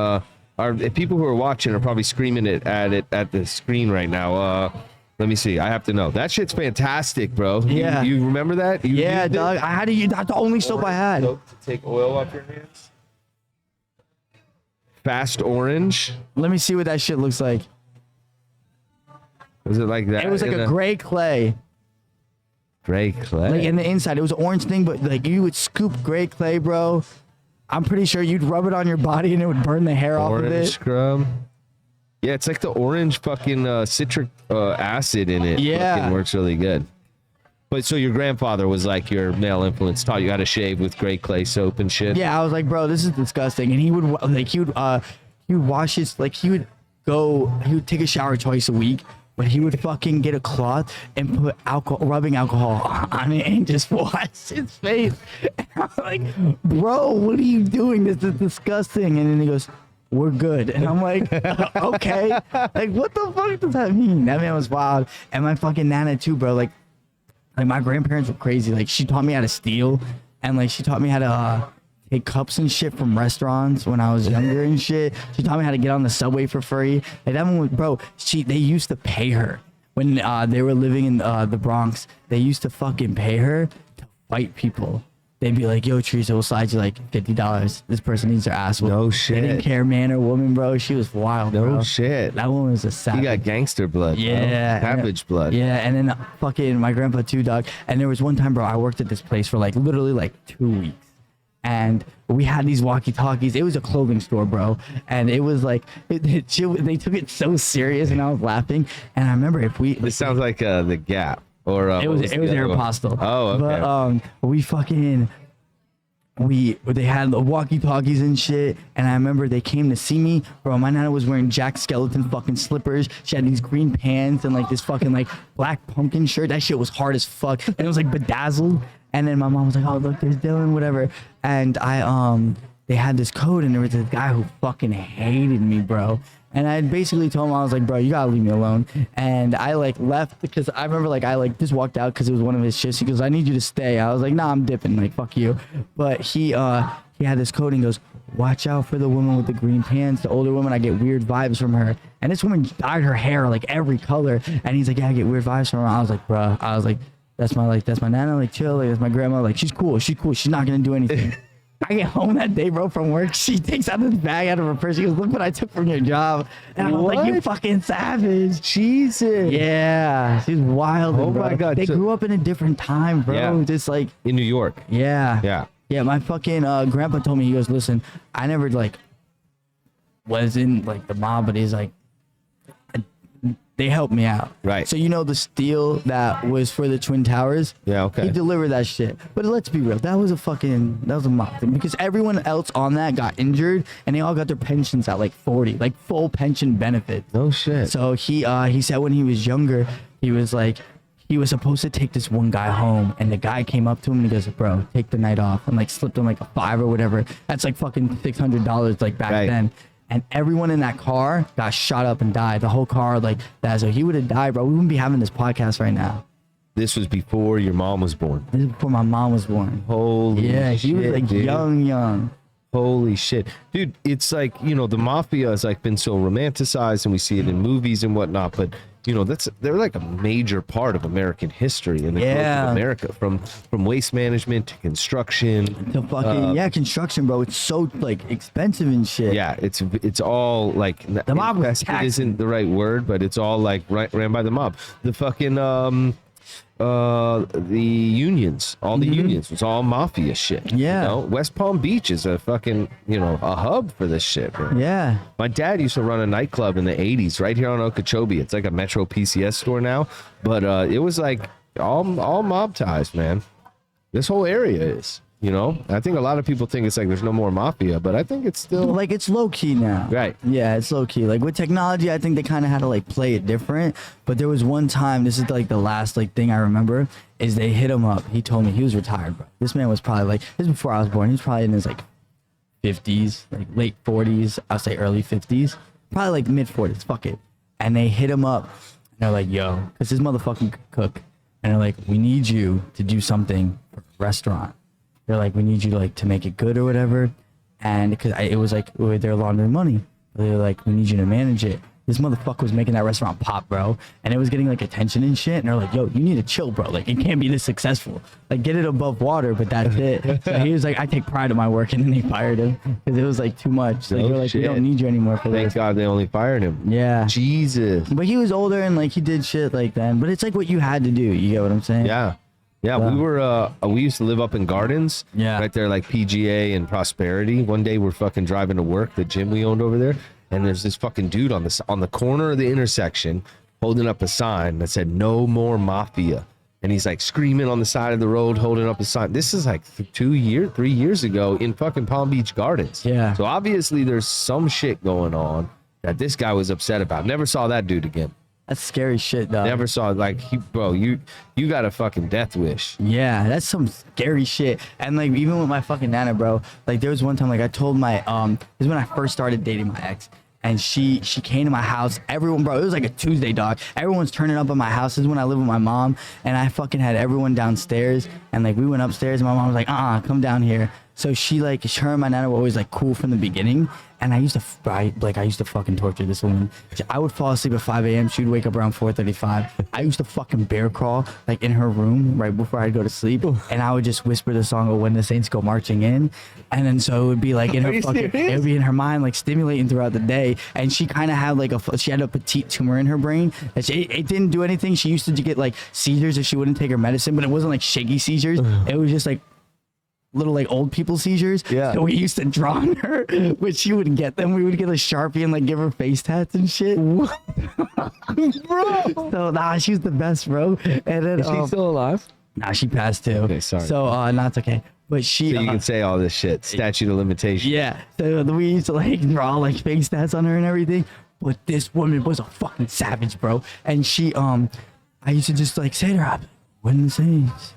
Our people who are watching are probably screaming it at the screen right now. Let me see. I have to know. That shit's fantastic, bro. Yeah. You remember that? You Yeah, used it? dog. I had to use that's the only soap I had. Soap to take oil off your hands. Fast orange. Let me see what that shit looks like. Was it like that? It was like a gray clay. gray clay. Like in the inside, it was an orange thing, but like you would scoop gray clay, bro. I'm pretty sure you'd rub it on your body and it would burn the hair off of Orange it. scrub. Yeah, it's like the orange fucking citric acid in it. Yeah. Fucking works really good. But so your grandfather was like your male influence, taught you how to shave with gray clay soap and shit. Yeah, I was like, bro, this is disgusting. And he would wash his, like he would take a shower twice a week, but he would fucking get a cloth and put rubbing alcohol on it and just wash his face. And I'm like, bro, what are you doing? This is disgusting. And then he goes, we're good. And I'm like, okay. Like, what the fuck does that mean? That man was wild. And my fucking nana too, bro. Like my grandparents were crazy. Like she taught me how to steal, and like she taught me how to take cups and shit from restaurants when I was younger and shit. She taught me how to get on the subway for free. Like that one was, bro. They used to pay her when they were living in the Bronx. They used to fucking pay her to fight people. They'd be like, yo, Teresa, we'll slide you like $50. This person needs their ass whooped. No They shit. didn't care, man or woman, bro. She was wild, No bro. shit. That one was a savage. You got gangster blood. Yeah. Bro. Savage blood. Yeah, and then fucking my grandpa too, dog. And there was one time, bro, I worked at this place for like literally like 2 weeks. And we had these walkie-talkies. It was a clothing store, bro. And it was like, they took it so serious, and I was laughing. And I remember This sounds like The Gap. Or it was Aeropostale. Oh, okay. But we fucking... they had the walkie-talkies and shit, and I remember they came to see me, bro. My nana was wearing Jack Skeleton fucking slippers. She had these green pants and like this fucking like black pumpkin shirt. That shit was hard as fuck, and it was like bedazzled. And then my mom was like, "Oh, look, there's Dylan, whatever." And they had this code, and there was this guy who fucking hated me, bro. And I basically told him, I was like, bro, you gotta leave me alone. And I like left because I remember like I like just walked out because it was one of his shifts. He goes, I need you to stay. I was like, nah, I'm dipping. Like, fuck you. But he had this code and goes, watch out for the woman with the green pants. The older woman, I get weird vibes from her. And this woman dyed her hair like every color. And he's like, yeah, I get weird vibes from her. I was like, bro, that's my nana, like chill, like that's my grandma, like she's cool, she's not gonna do anything. I get home that day, bro, from work. She takes out this bag out of her purse. She goes, look what I took from your job. And I was like, you fucking savage. Jesus. Yeah. She's wild. Oh, bro. my God. They So- grew up in a different time, bro. Yeah. Just like, In New York. yeah. Yeah. Yeah, my fucking grandpa told me, he goes, listen, I never like was in like the mob, but he's like, they helped me out. Right. So you know the steel that was for the Twin Towers? Yeah, okay. He delivered that shit. But let's be real, that was a mob thing, because everyone else on that got injured and they all got their pensions at like 40, like full pension benefits. No shit. So he said when he was younger, he was like, he was supposed to take this one guy home, and the guy came up to him and he goes, bro, take the night off, and like slipped him like a $5 or whatever. That's like fucking $600 like back Right. then. And everyone in that car got shot up and died. The whole car, like that. So he would have died, bro. We wouldn't be having this podcast right now. This was before your mom was born. This is before my mom was born. Holy Yeah, shit, he was like dude. young. Holy shit. Dude, it's like, the mafia has like been so romanticized and we see it in movies and whatnot, but they're like a major part of American history and the growth of America, from waste management to construction to fucking construction, bro. It's so like expensive and shit. Yeah, it's all like the mob isn't the right word, but it's all like ran by the mob. The fucking the unions, all the unions, it's all mafia shit. Yeah, West Palm Beach is a fucking a hub for this shit, bro. Yeah, my dad used to run a nightclub in the 80s right here on Okeechobee. It's like a Metro PCS store now, but it was like all mob ties, man. This whole area is. I think a lot of people think it's like there's no more mafia, but I think it's still like it's low key now. Right. Yeah, it's low key. Like with technology, I think they kind of had to like play it different. But there was one time, this is like the last like thing I remember, is they hit him up. He told me he was retired, bro. This man was probably like, this is before I was born. He was probably in his like 50s, like late 40s. I'll say early 50s, probably like mid 40s. Fuck it. And they hit him up. And they're like, yo, because his motherfucking cook. And they're like, we need you to do something for a restaurant. They're like, we need you like to make it good or whatever. And because it was like they're laundering money. They're like, we need you to manage it. This motherfucker was making that restaurant pop, bro. And it was getting like attention and shit. And they're like, yo, you need to chill, bro. Like, it can't be this successful. Like, get it above water, but that's it. So he was like, I take pride in my work. And then they fired him because it was like too much. Like, they're like, we don't need you anymore for this. Thank God they only fired him. Yeah. Jesus. But he was older and like he did shit like then. But it's like what you had to do. You get what I'm saying? Yeah. Yeah, we used to live up in Gardens, right there, like PGA and Prosperity. One day we're fucking driving to work, the gym we owned over there, and there's this fucking dude on the corner of the intersection holding up a sign that said "No More Mafia," and he's like screaming on the side of the road, holding up a sign. This is like 3 years ago in fucking Palm Beach Gardens. Yeah. So obviously there's some shit going on that this guy was upset about. Never saw that dude again. That's scary shit, dog. Never saw like bro. You got a fucking death wish. Yeah, that's some scary shit. And like even with my fucking nana, bro. Like there was one time like I told my this is when I first started dating my ex, and she came to my house. Everyone, bro, it was like a Tuesday, dog. Everyone's turning up at my house. This is when I live with my mom, and I fucking had everyone downstairs. And like we went upstairs, and my mom was like, come down here. So she like her and my nana were always like cool from the beginning. And I used to fucking torture this woman. I would fall asleep at 5 a.m. She'd wake up around 4:35. I used to fucking bear crawl like in her room right before I'd go to sleep, and I would just whisper the song of When the Saints Go Marching In, and then so it would be like in her fucking, it would be in her mind like stimulating throughout the day. And she kind of had like she had a petite tumor in her brain. It didn't do anything. She used to get like seizures if she wouldn't take her medicine, but it wasn't like shaky seizures. It was just like little like old people seizures. Yeah. So we used to draw on her, but she wouldn't get them. We would get a Sharpie and like give her face tats and shit. Bro. So she's the best, bro. And then is she still alive? Nah, she passed too. Okay, sorry. So it's okay. But so you can say all this shit. Statute of limitations. Yeah. So we used to like draw like face tats on her and everything. But this woman was a fucking savage, bro. And she I used to just like say to her, when the Saints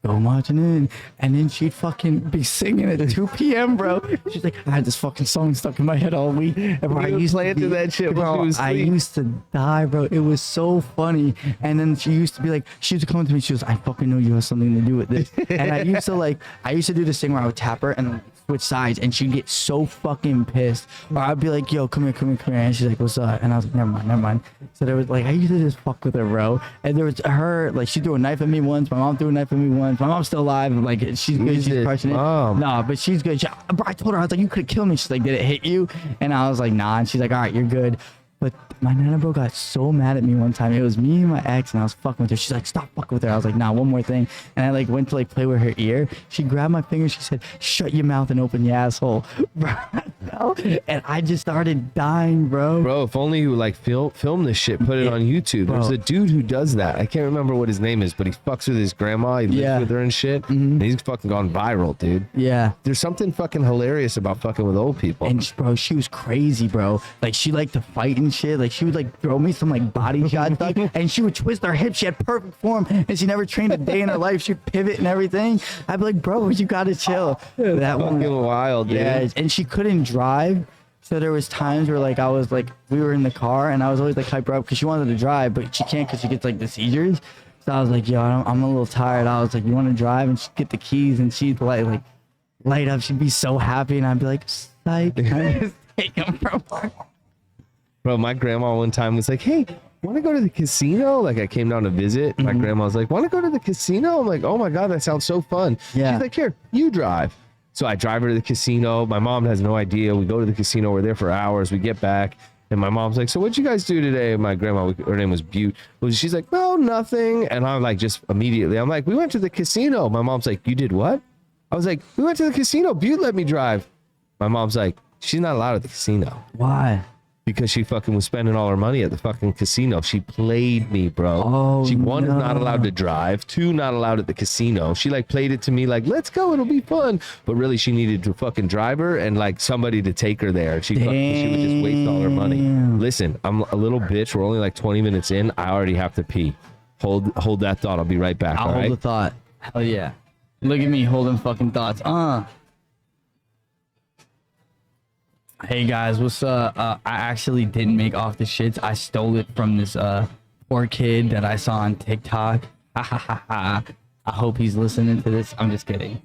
go marching in, and then she'd fucking be singing at 2 p.m., bro. She's like, I had this fucking song stuck in my head all week. And bro, I used to do that shit, bro. I used to die, bro. It was so funny. And then she used to be like, she used to come to me. She was, I fucking know you have something to do with this. And I used to do this thing where I would tap her and switch sides, and she'd get so fucking pissed. Or I'd be like, yo, come here. And she's like, what's up? And I was like, never mind. So there was like, I used to just fuck with her, bro. And there was her, like, she threw a knife at me once. My mom threw a knife at me once. My mom's still alive. Like, she's good. She's crushing it. Nah, but she's good. Bro, I told her, I was like, you could kill me. She's like, did it hit you? And I was like, nah. And she's like, all right, you're good. But my nana, bro, got so mad at me one time. It was me and my ex, and I was fucking with her. She's like, stop fucking with her. I was like, nah, one more thing. And I like went to like play with her ear. She grabbed my finger. She said, shut your mouth and open your asshole. Bro, and I just started dying, bro. Bro, if only you like film this shit, put it on YouTube. Bro. There's a dude who does that. I can't remember what his name is, but he fucks with his grandma. He lives with her and shit. And he's fucking gone viral, dude. Yeah. There's something fucking hilarious about fucking with old people. And bro, she was crazy, bro. Like she liked to fight and shit. Like she would like throw me some like body shots, and she would twist her hips. She had perfect form, and she never trained a day in her life. She'd pivot and everything. I'd be like, bro, you gotta chill. That fucking wild, dude. Yeah, and she couldn't drive. So there was times where like I was like, we were in the car, and I was always like hype her up because she wanted to drive, but she can't because she gets like the seizures. So I was like, yo, I'm a little tired. I was like, you want to drive? And she'd get the keys, and she'd like light up. She'd be so happy, and I'd be like, psych. I just take them from her. Bro, my grandma one time was like, hey, want to go to the casino? Like, I came down to visit. My grandma was like, want to go to the casino? I'm like, oh my God, that sounds so fun. Yeah. She's like, here, you drive. So I drive her to the casino. My mom has no idea. We go to the casino. We're there for hours. We get back. And my mom's like, so what'd you guys do today? And my grandma, her name was Butte. She's like, no, nothing. And I'm like, just immediately, I'm like, we went to the casino. My mom's like, you did what? I was like, we went to the casino. Butte let me drive. My mom's like, she's not allowed at the casino. Why? Because she fucking was spending all her money at the fucking casino. She played me, bro. Oh, she one is no. not allowed to drive. 2, not allowed at the casino. She like played it to me like, let's go, it'll be fun. But really, she needed to fucking drive her and like somebody to take her there. She would just waste all her money. Listen, I'm a little bitch. We're only like 20 minutes in. I already have to pee. Hold that thought. I'll be right back. I'll hold the thought. Hell yeah. Look at me holding fucking thoughts. Hey guys, what's up? I actually didn't make off the shits. I stole it from this poor kid that I saw on TikTok. Ha ha ha ha. I hope he's listening to this. I'm just kidding.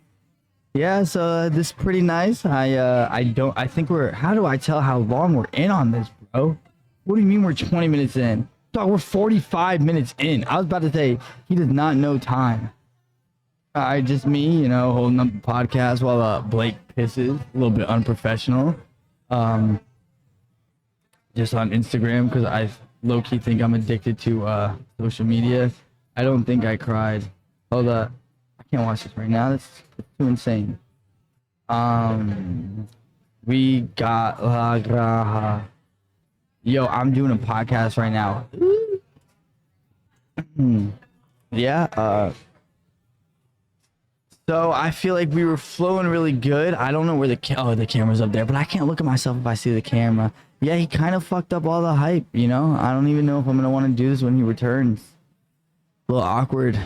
Yeah, so this is pretty nice. I think we're, how do I tell how long we're in on this, bro? What do you mean we're 20 minutes in? Dog, we're 45 minutes in. I was about to say, he does not know time. Just me, you know, holding up the podcast while Blake pisses. A little bit unprofessional. Just on Instagram, because I low-key think I'm addicted to social media. I don't think I cried. Hold up. I can't watch this right now. That's too insane. We got La Graha. Yo, I'm doing a podcast right now. Yeah, so I feel like we were flowing really good. I don't know where the camera's up there, but I can't look at myself if I see the camera. Yeah, he kind of fucked up all the hype, you know? I don't even know if I'm gonna want to do this when he returns. A little awkward.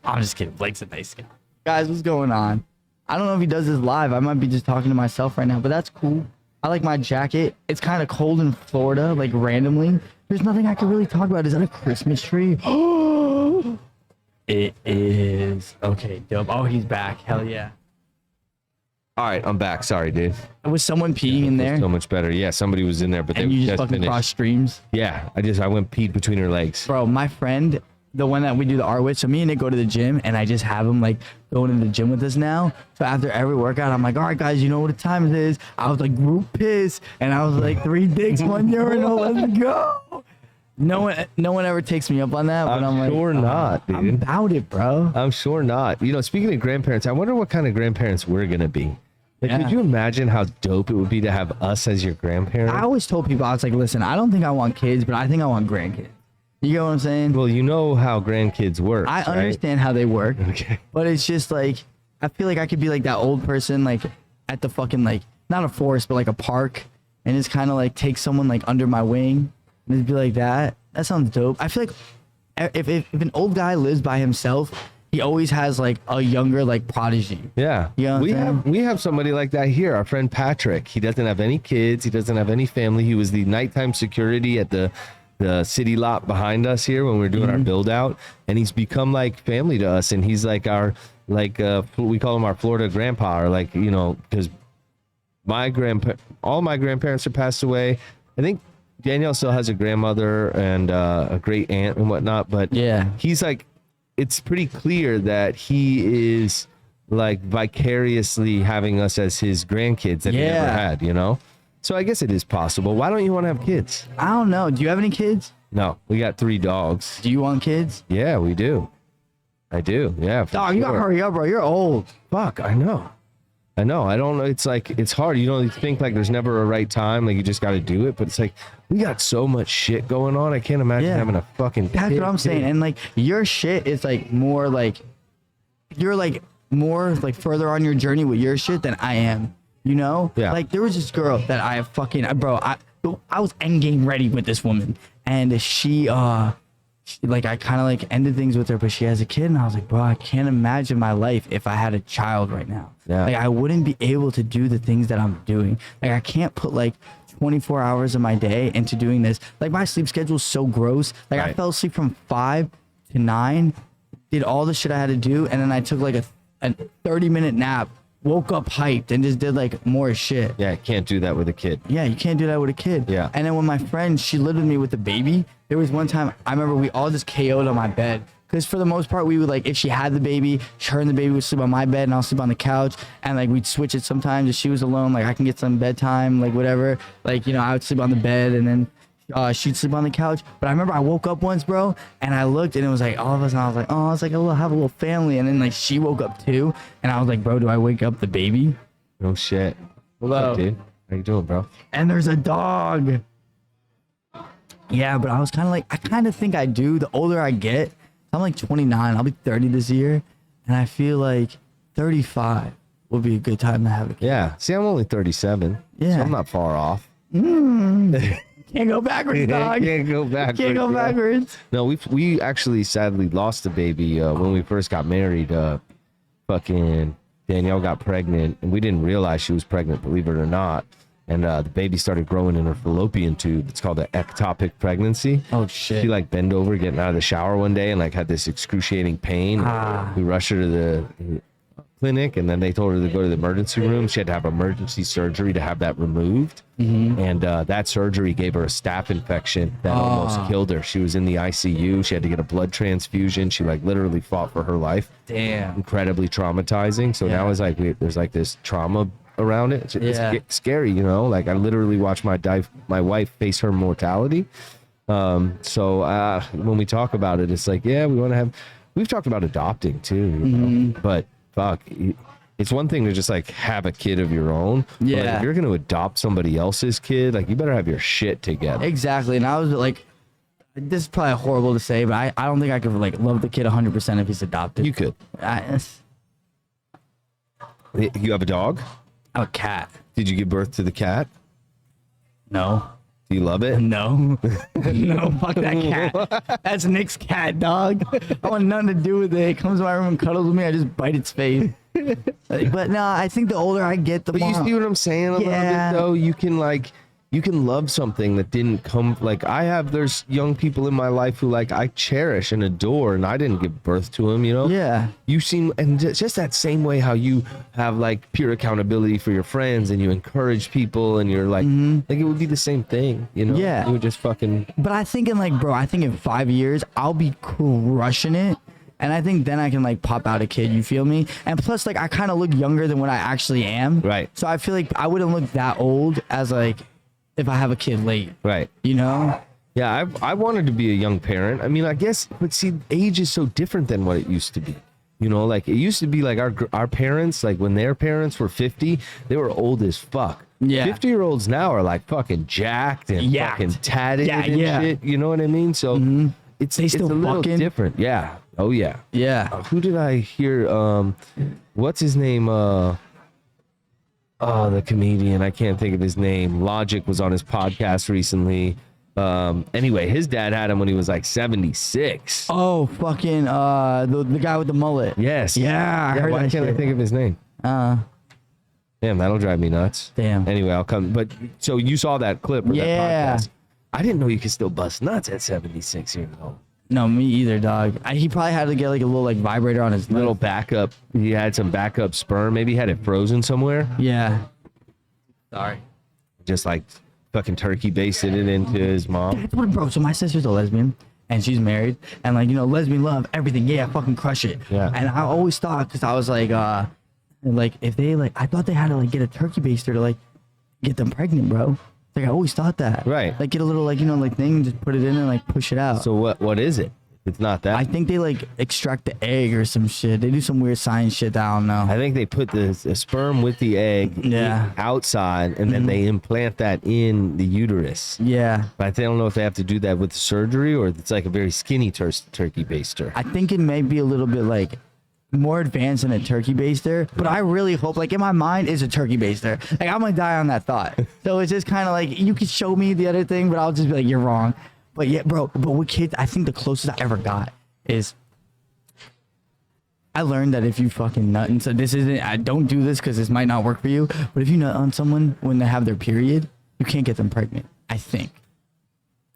I'm just kidding. Blake's a nice guy. Guys, what's going on? I don't know if he does this live. I might be just talking to myself right now, but that's cool. I like my jacket. It's kind of cold in Florida, like randomly. There's nothing I can really talk about. Is that a Christmas tree? It is. Okay, dope. Oh, he's back. Hell yeah. All right, I'm back. Sorry, dude. Was someone peeing in there? So much better. Yeah, somebody was in there, but And they you just just fucking finished. cross streams? Yeah, I went peed between her legs. Bro, my friend, the one that we do the art with, so me and Nick go to the gym, and I just have him like going to the gym with us now. So after every workout, I'm like, all right, guys, you know what time it is. I was like, group piss, and I was like, 3 dicks, 1 urinal, let's go. No one ever takes me up on that, but I'm like, sure not, dude. I'm about it, bro. I'm sure not. You know, speaking of grandparents, I wonder what kind of grandparents we're gonna be. Like, Yeah. could you imagine how dope it would be to have us as your grandparents? I always told people, I was like, listen, I don't think I want kids, but I think I want grandkids. You get what I'm saying? Well, you know how grandkids work. I right? understand how they work, Okay. but it's just like, I feel like I could be like that old person, like at the fucking, like, not a forest, but like a park, and just kind of like take someone like under my wing and just be like that. That sounds dope. I feel like if an old guy lives by himself, he always has like a younger like prodigy. Yeah. You know what we I'm saying? have somebody like that here. Our friend Patrick. He doesn't have any kids. He doesn't have any family. He was the nighttime security at the city lot behind us here when we were doing our build out, and he's become like family to us. And he's like our we call him our Florida grandpa, or like, you know, because all my grandparents are passed away. I think Danielle still has a grandmother and a great aunt and whatnot, but Yeah. he's like, it's pretty clear that he is like vicariously having us as his grandkids that he never Yeah. had, you know? So I guess it is possible. Why don't you want to have kids? I don't know. Do you have any kids? No, we got 3 dogs. Do you want kids? Yeah, we do. I do. Yeah. for Dog, you gotta sure. hurry up, bro. You're old. Fuck, I know. I don't know. It's like, it's hard. You don't think like there's never a right time. Like you just got to do it. But it's like, we got so much shit going on. I can't imagine Yeah. having a fucking That's kid, what I'm saying. dude. And like your shit is like more like, you're like more like further on your journey with your shit than I am. You know? Yeah. Like there was this girl that I fucking, bro, I was endgame ready with this woman, and she like I kind of like ended things with her, but she has a kid, and I was like, bro, I can't imagine my life if I had a child right now. Yeah. Like I wouldn't be able to do the things that I'm doing. Like I can't put like 24 hours of my day into doing this. Like my sleep schedule is so gross. Like I Right. fell asleep from 5 to 9, did all the shit I had to do, and then I took like a 30-minute nap woke up hyped and just did like more shit. Yeah, can't do that with a kid. Yeah, you can't do that with a kid. Yeah. And then when my friend, she lived with me with the baby, there was one time I remember we all just KO'd on my bed. Because for the most part, we would like, if she had the baby, her and the baby would sleep on my bed and I'll sleep on the couch. And like, we'd switch it sometimes if she was alone. Like, I can get some bedtime, like whatever. Like, you know, I would sleep on the bed and then she'd sleep on the couch. But I remember I woke up once, bro, and I looked and it was like all of us. And I was like, oh, it's like I have a little family. And then like she woke up too. And I was like, bro, do I wake up the baby? No shit. Hello. What's up, dude? How you doing, bro? And there's a dog. Yeah, but I was kind of like, I kind of think I do. The older I get, I'm like 29. I'll be 30 this year. And I feel like 35 would be a good time to have a kid. Yeah. See, I'm only 37. Yeah. So I'm not far off. Can't go backwards, dog. Can't go backwards. Can't go bro. backwards. No, we actually sadly lost a baby when we first got married. Fucking Danielle got pregnant, and we didn't realize she was pregnant, believe it or not. And the baby started growing in her fallopian tube. It's called an ectopic pregnancy. Oh, shit. She like bent over getting out of the shower one day and like had this excruciating pain. We rushed her to the clinic, and then they told her to go to the emergency room. She had to have emergency surgery to have that removed. And that surgery gave her a staph infection that almost killed her. She was in the ICU. She had to get a blood transfusion. She like literally fought for her life. Damn. Incredibly traumatizing. So now it's like there's like this trauma around it. It's scary, you know. Like I literally watched my wife face her mortality. So when we talk about it, it's like, yeah, we've talked about adopting too, you know? But fuck, it's one thing to just like have a kid of your own. Yeah. But like, if you're going to adopt somebody else's kid, like you better have your shit together. Exactly. And I was like, this is probably horrible to say, but I don't think I could like love the kid 100% if he's adopted. You could. You have a dog? I'm a cat. Did you give birth to the cat? No. Do you love it? No. No, fuck that cat. That's Nick's cat, dog. I want nothing to do with it. It comes to my room and cuddles with me. I just bite its face. But no, I think the older I get, the But more. you see what I'm saying a little bit though? You can love something that didn't come, like there's young people in my life who like I cherish and adore, and I didn't give birth to them, you know? Yeah. You seem, and just that same way how you have like pure accountability for your friends and you encourage people and you're like it would be the same thing, you know? Yeah. You would just fucking. But I think I think in 5 years, I'll be crushing it. And I think then I can like pop out a kid, you feel me? And plus like I kind of look younger than what I actually am. Right. So I feel like I wouldn't look that old as like if I have a kid late. Right. You know? Yeah, I wanted to be a young parent. I mean, I guess, but see, age is so different than what it used to be. You know, like it used to be like our parents, like when their parents were 50, they were old as fuck. Yeah. 50-year-olds now are like fucking jacked and fucking tatted and shit. You know what I mean? So it's a little different. Yeah. Oh yeah. Yeah. Who did I hear? What's his name? The comedian. I can't think of his name. Logic was on his podcast recently. Anyway, his dad had him when he was like 76. Oh, fucking the guy with the mullet. Yes. Yeah. I heard why that can't I shit. think of his name? Damn, that'll drive me nuts. Damn. Anyway, I'll come. But so you saw that clip or that podcast. I didn't know you could still bust nuts at 76 years old. No, me either, dog. He probably had to get like a little like vibrator on his Little leg. backup. He had some backup sperm. Maybe he had it frozen somewhere. Yeah. Sorry. Just like fucking turkey basted it into his mom. That's what, bro. So my sister's a lesbian, and she's married, and like, you know, lesbian love everything. Yeah, fucking crush it. Yeah. And I always thought, because I was like if they like, I thought they had to like get a turkey baster to like get them pregnant, bro. Like I always thought that. Right. Like get a little like, you know, like thing and just put it in and like push it out. So what is it? It's not that. I think they like extract the egg or some shit. They do some weird science shit that I don't know. I think they put the sperm with the egg outside, and then they implant that in the uterus. Yeah. But I don't know if they have to do that with surgery or it's like a very skinny turkey baster. I think it may be a little bit like more advanced than a turkey baster, but I really hope, like in my mind, is a turkey baster. Like I'm gonna die on that thought. So it's just kind of like you could show me the other thing, but I'll just be like, you're wrong. But yeah, bro. But with kids, I think the closest I ever got is I learned that if you fucking nut, and so this isn't. I don't do this because this might not work for you. But if you nut on someone when they have their period, you can't get them pregnant. I think.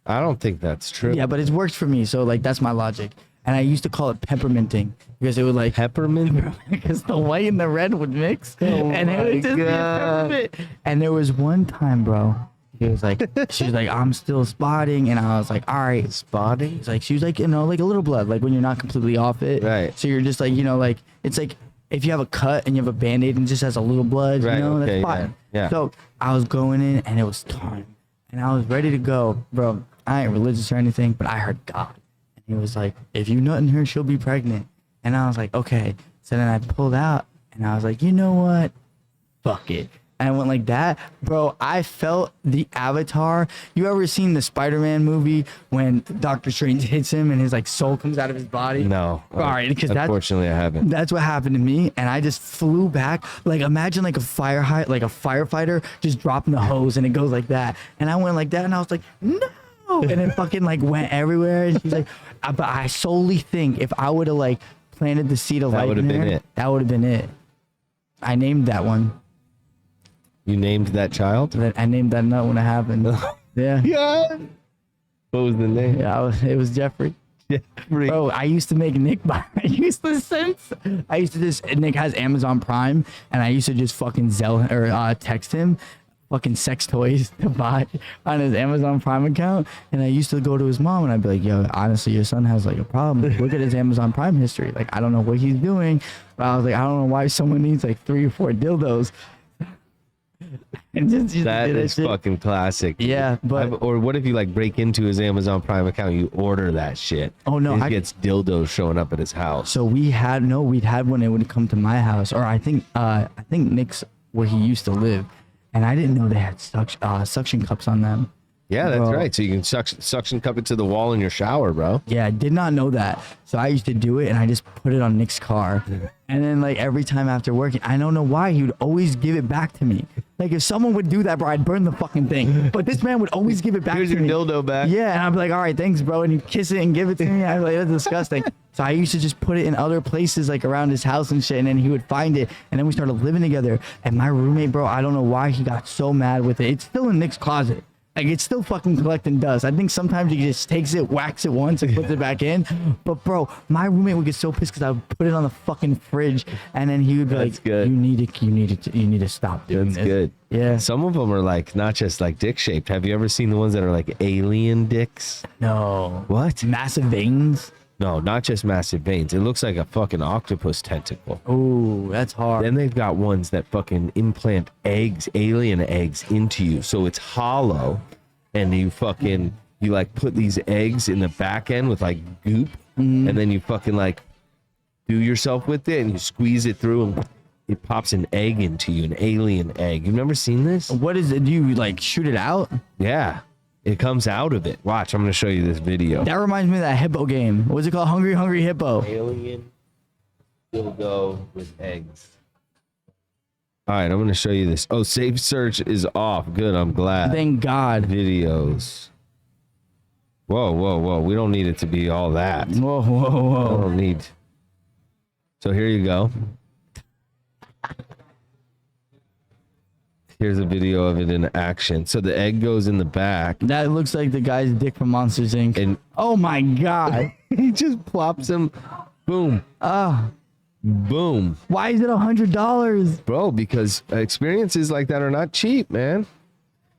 I don't think that's true. Yeah, but it's worked for me. So like that's my logic. and I used to call it pepperminting because it would like Peppermint. because the white and the red would mix, and it would just be a God. peppermint. And there was one time, bro. He was like, she was like, I'm still spotting, and I was like, all right, Spotting. It's like she was like, you know, like a little blood, like when you're not completely off it. Right. So you're just like, you know, like it's like if you have a cut and you have a Band-Aid and it just has a little blood, Right, you know, okay, that's fine. yeah. So I was going in and it was time. And I was ready to go. Bro, I ain't religious or anything, but I heard God. And he was like, if you nut in her, she'll be pregnant. And I was like, okay. So then I pulled out and I was like, you know what? Fuck it. And I went like that. Bro, I felt the Avatar. You ever seen the Spider-Man movie when Doctor Strange hits him and his like soul comes out of his body? No. All right, because unfortunately, I haven't. that's what happened to me, and I just flew back. Like imagine like a firefighter just dropping the hose and it goes like that. And I went like that and I was like, no. And it fucking like went everywhere. And she's like, but I solely think if I would have like planted the seed of That life would've in been there, it. that would have been it. I named that one. You named that child? I named that nut when it happened. Yeah. Yeah. What was the name? Yeah, it was Jeffrey. Jeffrey. Bro, I used to make Nick buy. Nick has Amazon Prime, and I used to just fucking text him fucking sex toys to buy on his Amazon Prime account. And I used to go to his mom and I'd be like, yo, honestly, your son has like a problem. Look at his Amazon Prime history. Like, I don't know what he's doing, but I was like, I don't know why someone needs like 3 or 4 dildos. And just That did is shit. fucking classic. Dude. Yeah, but or what if you like break into his Amazon Prime account, you order that shit. Oh, no, he gets dildos showing up at his house. so we'd had when it would come to my house, or I think Nick's where he used to live, and I didn't know they had suction cups on them. Yeah, that's Bro. right. So you can suction cup it to the wall in your shower, bro. Yeah, I did not know that. So I used to do it and I just put it on Nick's car. And then like every time after working, I don't know why he would always give it back to me. Like if someone would do that, bro, I'd burn the fucking thing. But this man would always give it back Here's to your me. dildo back. Yeah, and I'd be like, all right, thanks, bro. And he'd kiss it and give it to me. I'd be like, that's disgusting. So I used to just put it in other places like around his house and shit. And then he would find it. And then we started living together. And my roommate, bro, I don't know why he got so mad with it. It's still in Nick's closet. Like, it's still fucking collecting dust. I think sometimes he just takes it, whacks it once, and puts it back in. But, bro, my roommate would get so pissed because I would put it on the fucking fridge, and then he would be That's like, good. you need to stop doing That's this. good. Yeah. Some of them are like not just like dick shaped. Have you ever seen the ones that are like alien dicks? No. What? Massive veins? No, not just massive veins. It looks like a fucking octopus tentacle. Oh, that's hard. Then they've got ones that fucking implant eggs, alien eggs into you. So it's hollow. And you like put these eggs in the back end with like goop, and then you fucking like do yourself with it, and you squeeze it through, and it pops an egg into you, an alien egg. You've never seen this? What is it? Do you like shoot it out? Yeah, it comes out of it. Watch, I'm gonna show you this video. That reminds me of that hippo game. What's it called? Hungry Hungry Hippo. Alien dildo with eggs. All right, I'm gonna show you this. Oh, safe search is off. Good, I'm glad. Thank God. Videos. Whoa. We don't need it to be all that. Whoa. I don't need. So here you go. Here's a video of it in action. So the egg goes in the back. That looks like the guy's dick from Monsters Inc. And oh my God. he just plops him. Boom. Boom. Why is it $100? Bro, because experiences like that are not cheap, man.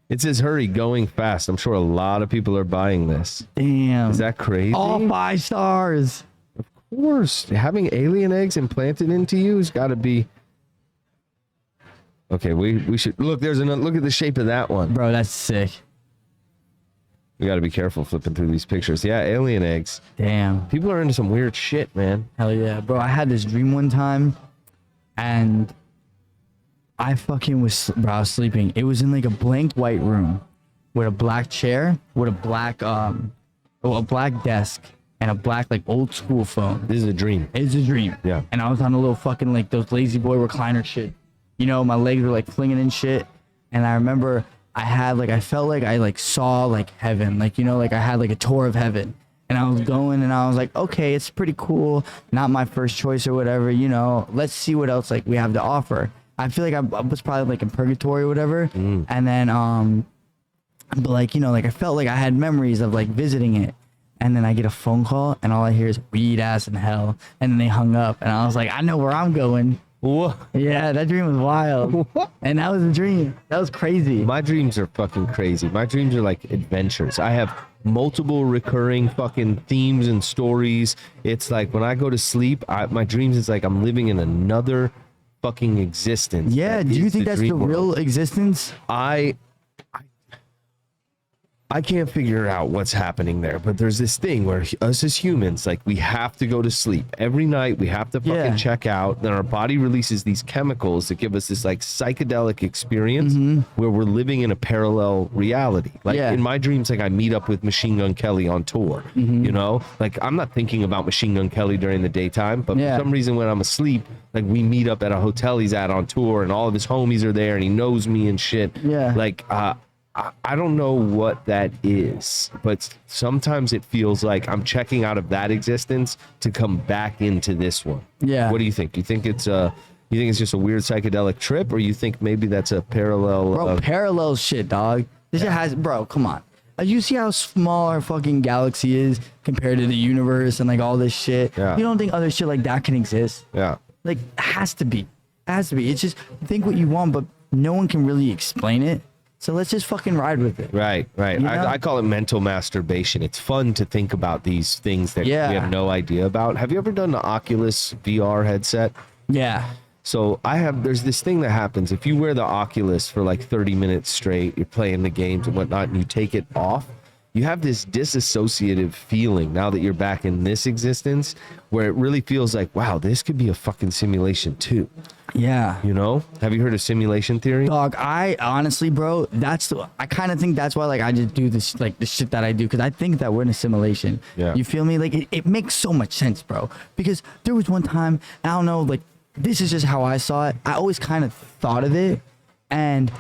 It says hurry, going fast. I'm sure a lot of people are buying this. Damn. Is that crazy? All 5 stars. Of course. Having alien eggs implanted into you has got to be. Okay, we should look. There's another. Look at the shape of that one. Bro, that's sick. We got to be careful flipping through these pictures. Yeah, alien eggs. Damn. People are into some weird shit, man. Hell yeah. Bro, I had this dream one time and I fucking was sleeping. It was in like a blank white room with a black chair, with a black desk and a black like old school phone. This is a dream. It's a dream. Yeah. And I was on a little fucking like those lazy boy recliner shit. You know, my legs were like flinging and shit. And I remember I felt like I like saw like heaven. Like, you know, like I had like a tour of heaven. And I was going and I was like, okay, it's pretty cool. Not my first choice or whatever, you know. Let's see what else like we have to offer. I feel like I was probably like in purgatory or whatever. And then but like, you know, like I felt like I had memories of like visiting it. And then I get a phone call, and all I hear is weed ass in hell. And then they hung up, and I was like, I know where I'm going. What? Yeah, that dream was wild. And that was a dream. That was crazy. My dreams are fucking crazy. My dreams are like adventures. I have multiple recurring fucking themes and stories. It's like when I go to sleep, my dreams is like I'm living in another fucking existence. Yeah, do you think that's the real existence? I can't figure out what's happening there, but there's this thing where us as humans, like, we have to go to sleep every night. We have to fucking check out. Then our body releases these chemicals that give us this like psychedelic experience where we're living in a parallel reality. Like in my dreams, like I meet up with Machine Gun Kelly on tour, you know, like I'm not thinking about Machine Gun Kelly during the daytime, but for some reason when I'm asleep, like we meet up at a hotel he's at on tour and all of his homies are there and he knows me and shit. Yeah. Like, I don't know what that is, but sometimes it feels like I'm checking out of that existence to come back into this one. Yeah. What do you think? Do you think it's just a weird psychedelic trip, or you think maybe that's a parallel? Bro, parallel shit, dog. This shit has, bro, come on. You see how small our fucking galaxy is compared to the universe and like all this shit? Yeah. You don't think other shit like that can exist? Yeah. Like, it has to be. It has to be. It's just, think what you want, but no one can really explain it. So let's just fucking ride with it. Right. You know? I call it mental masturbation. It's fun to think about these things that we have no idea about. Have you ever done the Oculus VR headset? Yeah. So there's this thing that happens if you wear the Oculus for like 30 minutes straight, you're playing the games and whatnot, and you take it off, you have this disassociative feeling now that you're back in this existence where it really feels like, wow, this could be a fucking simulation too. Yeah. You know? Have you heard of simulation theory? Dog, I honestly, bro, I kind of think that's why, like, I just do this, like, the shit that I do, because I think that we're in a simulation. Yeah. You feel me? Like, it makes so much sense, bro. Because there was one time, I don't know, like, this is just how I saw it. I always kind of thought of it, and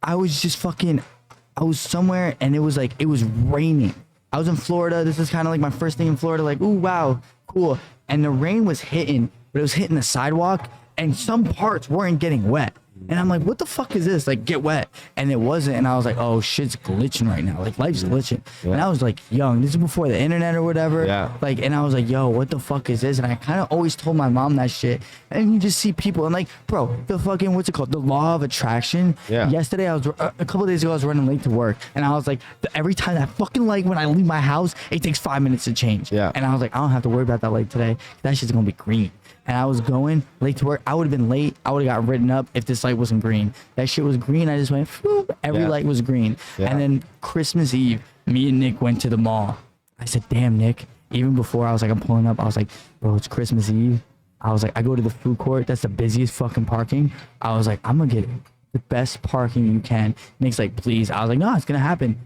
I was just I was somewhere, and it was like, it was raining. I was in Florida. This is kind of like my first thing in Florida, like, ooh, wow, cool. And the rain was hitting, but it was hitting the sidewalk, and some parts weren't getting wet. And I'm like, what the fuck is this? Like, get wet. And it wasn't. And I was like, oh, shit's glitching right now. Like, life's glitching. Yeah. And I was like young. This is before the internet or whatever. Yeah. Like, and I was like, yo, what the fuck is this? And I kind of always told my mom that shit. And you just see people. And like, bro, the fucking, what's it called? The law of attraction. Yeah. Yesterday, a couple of days ago, I was running late to work. And I was like, every time that fucking light, when I leave my house, it takes 5 minutes to change. Yeah. And I was like, I don't have to worry about that light today. That shit's going to be green. And I was going late to work. I would have been late. I would have got written up if this light wasn't green. That shit was green. I just went, whoop, every light was green. Yeah. And then Christmas Eve, me and Nick went to the mall. I said, damn, Nick. Even before I was like, I'm pulling up. I was like, bro, it's Christmas Eve. I was like, I go to the food court. That's the busiest fucking parking. I was like, I'm going to get the best parking you can. Nick's like, please. I was like, no, it's going to happen.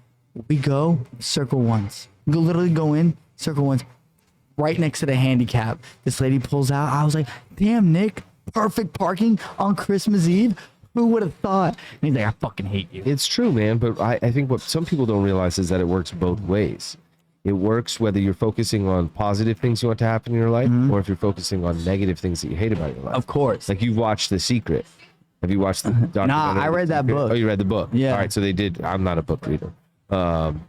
We go, circle once. We literally go in, circle once. Right next to the handicap, this lady pulls out. I was like, damn, Nick, perfect parking on Christmas Eve. Who would have thought? And he's like, I fucking hate you. It's true, man. But I think what some people don't realize is that it works both ways. It works whether you're focusing on positive things you want to happen in your life or if you're focusing on negative things that you hate about your life. Of course. Like, you've watched The Secret. Have you watched the documentary? Nah, I read that book. Oh, you read the book? Yeah. All right, so they did. I'm not a book reader.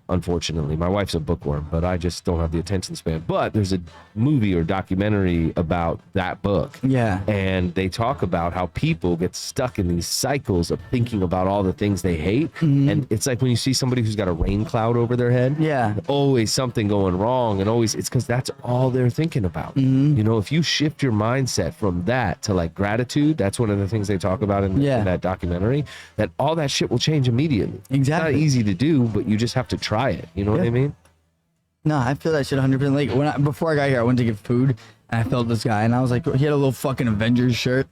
Unfortunately, my wife's a bookworm, but I just don't have the attention span. But there's a movie or documentary about that book. Yeah. And they talk about how people get stuck in these cycles of thinking about all the things they hate. And it's like when you see somebody who's got a rain cloud over their head. Yeah. Always something going wrong, and always it's because that's all they're thinking about. You know, if you shift your mindset from that to like gratitude, that's one of the things they talk about in that documentary. That all that shit will change immediately. Exactly. It's not easy to do, but you just have to try it. You know what I mean? No, I feel that shit 100%. Like, before I got here, I went to get food, and I felt this guy, and I was like, he had a little fucking Avengers shirt.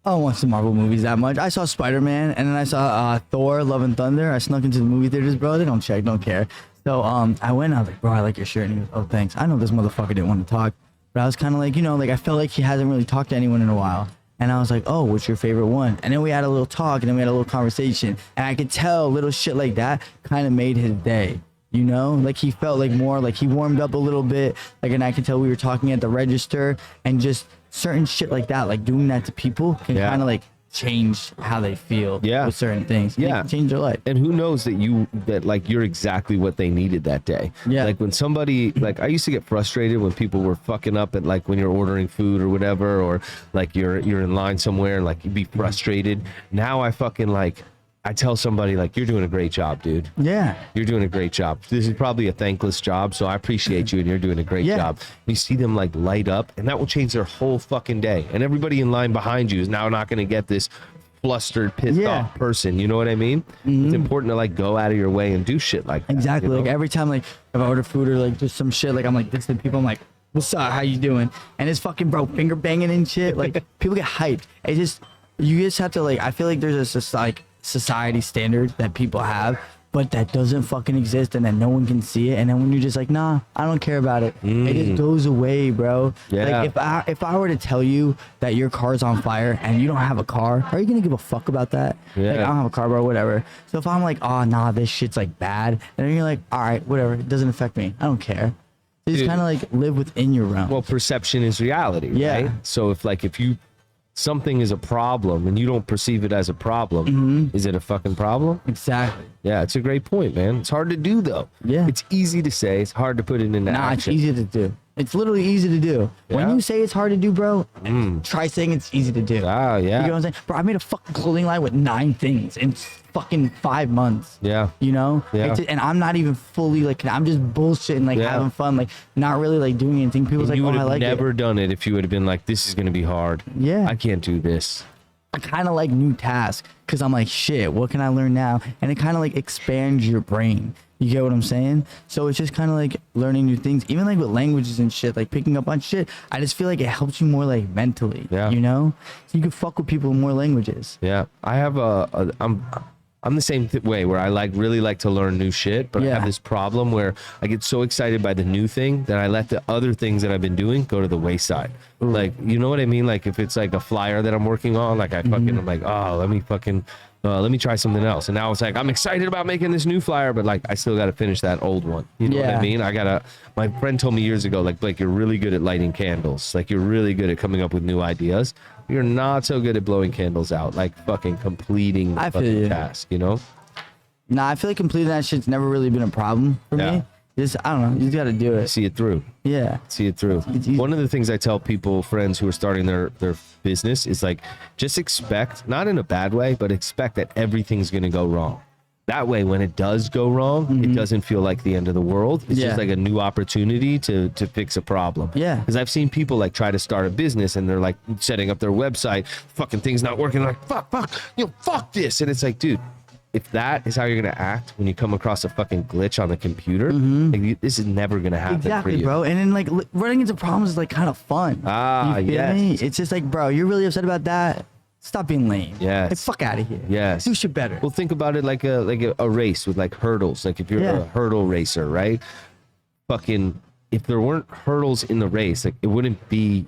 I don't watch the Marvel movies that much. I saw Spider-Man, and then I saw Thor, Love and Thunder. I snuck into the movie theaters, bro. They don't check, don't care. So I went, I was like, bro, I like your shirt. And he goes, oh, thanks. I know this motherfucker didn't want to talk, but I was kind of like, you know, like I felt like he hasn't really talked to anyone in a while. And I was like, oh, what's your favorite one? And then we had a little talk, and then we had a little conversation. And I could tell little shit like that kind of made his day. You know, like he felt like more like he warmed up a little bit. Like, and I could tell we were talking at the register, and just certain shit like that, like doing that to people can kind of like change how they feel Yeah. with certain things. Yeah. It can change their life. And who knows that like you're exactly what they needed that day. Yeah. Like when somebody, like I used to get frustrated when people were fucking up at like when you're ordering food or whatever, or like you're in line somewhere and like you'd be frustrated. Now I fucking like, I tell somebody like, you're doing a great job, dude. Yeah. You're doing a great job. This is probably a thankless job, so I appreciate you and you're doing a great job. You see them like light up and that will change their whole fucking day. And everybody in line behind you is now not going to get this flustered, pissed off person. You know what I mean? It's important to like go out of your way and do shit like that. Exactly. You know? Like every time, like if I order food or like just some shit, like I'm like this to people, I'm like, what's up? How you doing? And it's fucking bro finger banging and shit. Like people get hyped. It just, you just have to like, I feel like there's this like society standard that people have, but that doesn't fucking exist, and then no one can see it. And then when you're just like, nah, I don't care about it, it just goes away, bro. Yeah. Like if I were to tell you that your car's on fire and you don't have a car, are you gonna give a fuck about that? Yeah. Like I don't have a car, bro, whatever. So if I'm like, oh nah, this shit's like bad, and then you're like, all right, whatever, it doesn't affect me, I don't care. You just kind of like live within your realm. Well, perception is reality, Yeah. right? So if you something is a problem and you don't perceive it as a problem, is it a fucking problem? Exactly. Yeah, it's a great point, man. It's hard to do though. Yeah. It's easy to say, it's hard to put it into Nah, it's action. easy to do. It's literally easy to do. When Yeah? you say it's hard to do, bro, try saying it's easy to do. Ah, You yeah. know what I'm saying? Bro, I made a fucking clothing line with 9 things in fucking 5 months. Yeah. You know? Yeah. And I'm not even fully like, I'm just bullshitting, like Yeah. having fun, like not really like doing anything. People's like, You oh, would I have like never it. done it if you would have been like, this is going to be hard. Yeah. I can't do this. I kind of like new tasks because I'm like, shit, what can I learn now? And it kind of like expands your brain. You get what I'm saying? So it's just kind of like learning new things, even like with languages and shit, like picking up on shit. I just feel like it helps you more like mentally, Yeah. you know? So you can fuck with people in more languages. Yeah. I have I'm the same way where I really like to learn new shit, but I Yeah. have this problem where I get so excited by the new thing that I let the other things that I've been doing go to the wayside. Like, you know what I mean? Like if it's like a flyer that I'm working on, like I'm like, oh, let me try something else. And now it's like, I'm excited about making this new flyer, but like, I still got to finish that old one. You know what I Yeah. mean? My friend told me years ago, like, Blake, you're really good at lighting candles. Like you're really good at coming up with new ideas. You're not so good at blowing candles out, like fucking completing the I feel fucking you. task, you know? Nah, I feel like completing that shit's never really been a problem for Yeah. me. Just, I don't know, you just got to do it. See it through. Yeah. See it through. It's easy. One of the things I tell people, friends who are starting their business is like, just expect, not in a bad way, but expect that everything's going to go wrong. That way, when it does go wrong, it doesn't feel like the end of the world. It's Yeah. just like a new opportunity to fix a problem. Yeah. Because I've seen people like try to start a business and they're like setting up their website, fucking things not working. They're like, fuck this. And it's like, dude, if that is how you're gonna act when you come across a fucking glitch on the computer, like, this is never gonna happen for Exactly, you. bro. And then like running into problems is like kind of fun. Ah, You feel yes. me? It's just like, bro, you're really upset about that. Stop being lame. Yes. Like, fuck out of here. Yes. Do shit better. Well, think about it like a race with like hurdles. Like if you're Yeah. a hurdle racer, right? Fucking, if there weren't hurdles in the race, like it wouldn't be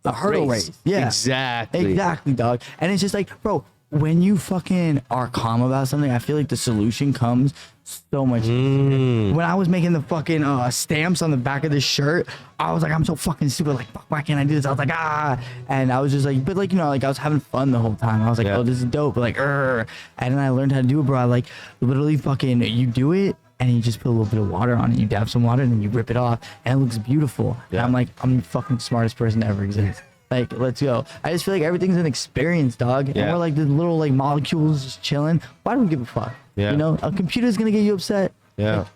A hurdle race. Yeah. Exactly. Exactly, dog. And it's just like, bro, when you fucking are calm about something, I feel like the solution comes so much easier. When I was making the fucking stamps on the back of this shirt, I was like, I'm so fucking stupid. Like, fuck, why can't I do this? I was like, ah. And I was just like, but like, you know, like I was having fun the whole time. I was like, Yeah. oh, this is dope. But like, and then I learned how to do it, bro. I like literally fucking, you do it and you just put a little bit of water on it. You dab some water and then you rip it off and it looks beautiful. And Yeah. I'm like, I'm the fucking smartest person to ever exist. Like, let's go. I just feel like everything's an experience, dog. And Yeah. we're like the little like molecules just chilling. Why do we give a fuck? Yeah. You know, a computer's gonna get you upset. Yeah. Like,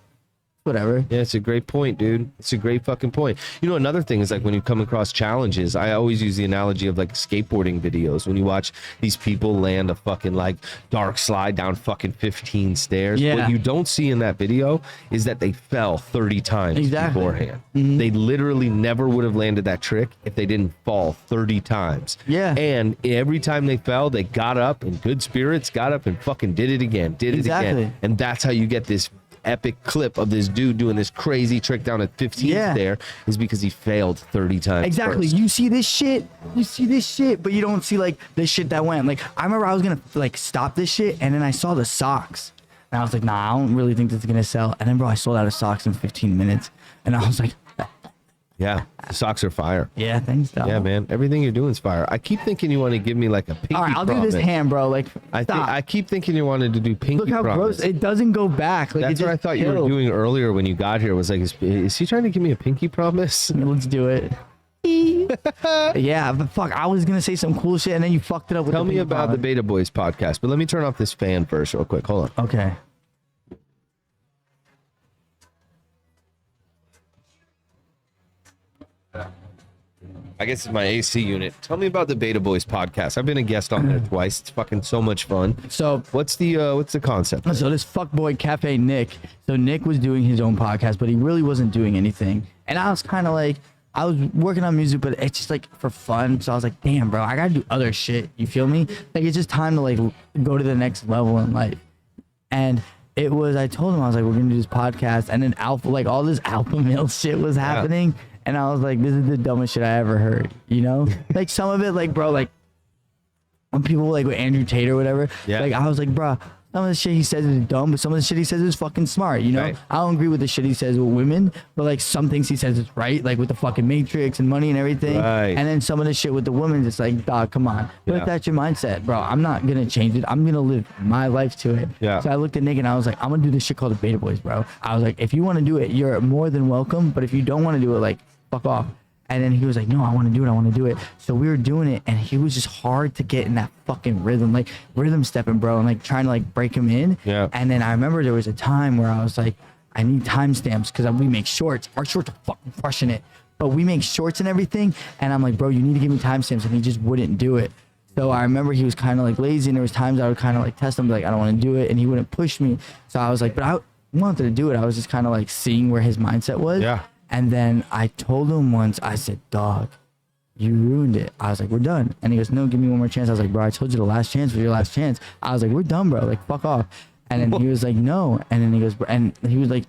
whatever. Yeah, it's a great point, dude. It's a great fucking point. You know, another thing is like when you come across challenges, I always use the analogy of like skateboarding videos. When you watch these people land a fucking like dark slide down fucking 15 stairs, Yeah. what you don't see in that video is that they fell 30 times Exactly. beforehand. They literally never would have landed that trick if they didn't fall 30 times. Yeah. And every time they fell, they got up in good spirits, got up and fucking did it again, did it Exactly. again. And that's how you get this epic clip of this dude doing this crazy trick down at 15th Yeah. there is because he failed 30 times. Exactly. first. You see this shit, but you don't see like the shit that went. Like I remember I was gonna like stop this shit, and then I saw the socks, and I was like, nah, I don't really think this is gonna sell. And then bro, I sold out of socks in 15 minutes, and I was like, Yeah, the socks are fire. Yeah, thanks, dog. Yeah, man. Everything you're doing is fire. I keep thinking you want to give me like a pinky All right, I'll promise. do this hand, bro. Like, stop. I keep thinking you wanted to do pinky Look how promise. gross. It doesn't go back. Like, That's it what I just thought you were killed. doing earlier when you got here. Was like, is he trying to give me a pinky promise? Let's do it. Yeah, but fuck, I was gonna say some cool shit and then you fucked it up with Tell the me pinky about the promise. Beta Boys podcast, but let me turn off this fan first real quick. Hold on. Okay. I guess it's my AC unit. Tell me about the Beta Boys podcast. I've been a guest on there twice. It's fucking so much fun. So What's the concept? So this fuckboy Cafe Nick. So Nick was doing his own podcast, but he really wasn't doing anything. And I was kind of like, I was working on music, but it's just like for fun. So I was like, damn, bro, I gotta do other shit. You feel me? Like it's just time to like go to the next level in life. And it was, I told him, I was like, we're gonna do this podcast. And then alpha, like all this alpha male shit was happening. And I was like, this is the dumbest shit I ever heard. You know? Like some of it, like, bro, like when people like with Andrew Tate or whatever, like I was like, bro, some of the shit he says is dumb, but some of the shit he says is fucking smart, you know? Right. I don't agree with the shit he says with women, but like some things he says is right, like with the fucking Matrix and money and everything. Right. And then some of the shit with the women, it's like, dog, come on. But if that's your mindset, bro, I'm not gonna change it. I'm gonna live my life to it. Yeah. So I looked at Nick and I was like, I'm gonna do this shit called the Beta Boys, bro. I was like, if you wanna do it, you're more than welcome, but if you don't wanna do it, like, fuck off. And then he was like, no, I want to do it. I want to do it. So we were doing it and he was just hard to get in that fucking rhythm, like rhythm stepping, bro. And like trying to like break him in. Yeah. And then I remember there was a time where I was like, I need timestamps because we make shorts. Our shorts are fucking crushing it. But we make shorts and everything. And I'm like, bro, you need to give me timestamps. And he just wouldn't do it. So I remember he was kind of like lazy and there was times I would kind of like test him, like, I don't want to do it. And he wouldn't push me. So I was like, but I wanted to do it. I was just kind of like seeing where his mindset was. Yeah. And then I told him once, I said, dog, you ruined it. I was like, we're done. And he goes, no, give me one more chance. I was like, bro, I told you the last chance was your last chance. I was like, we're done, bro. Like, fuck off. And then he was like, no. And then he goes, and he was like,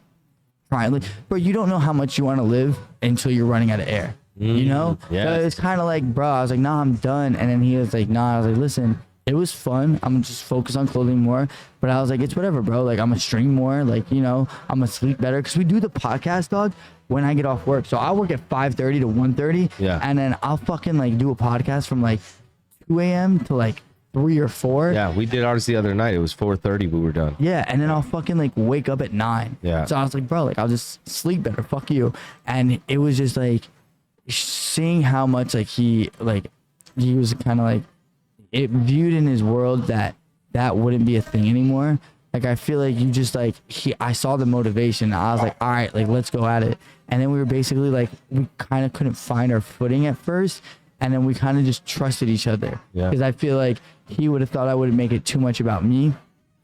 trying, like, bro, you don't know how much you want to live until you're running out of air. You know? yes. So it's kind of like, bro, I was like, nah, I'm done. And then he was like, nah. I was like, listen, it was fun. I'm just focused on clothing more. But I was like, it's whatever, bro. Like, I'm gonna stream more. Like, you know, I'm gonna sleep better. Because we do the podcast, dog, when I get off work. So I work at 5:30 to 1:30. Yeah. And then I'll fucking, like, do a podcast from, like, 2 a.m. to, like, 3 or 4. Yeah, we did ours the other night. It was 4:30. We were done. Yeah, and then I'll fucking like wake up at 9. Yeah. So I was like, bro, like I'll just sleep better. Fuck you. And it was just like seeing how much like he was kind of like it viewed in his world that wouldn't be a thing anymore. Like I feel like you just like I saw the motivation. I was like, all right, like let's go at it. And then we were basically like we kind of couldn't find our footing at first. And then we kind of just trusted each other. Yeah. Because I feel like he would have thought I would make it too much about me.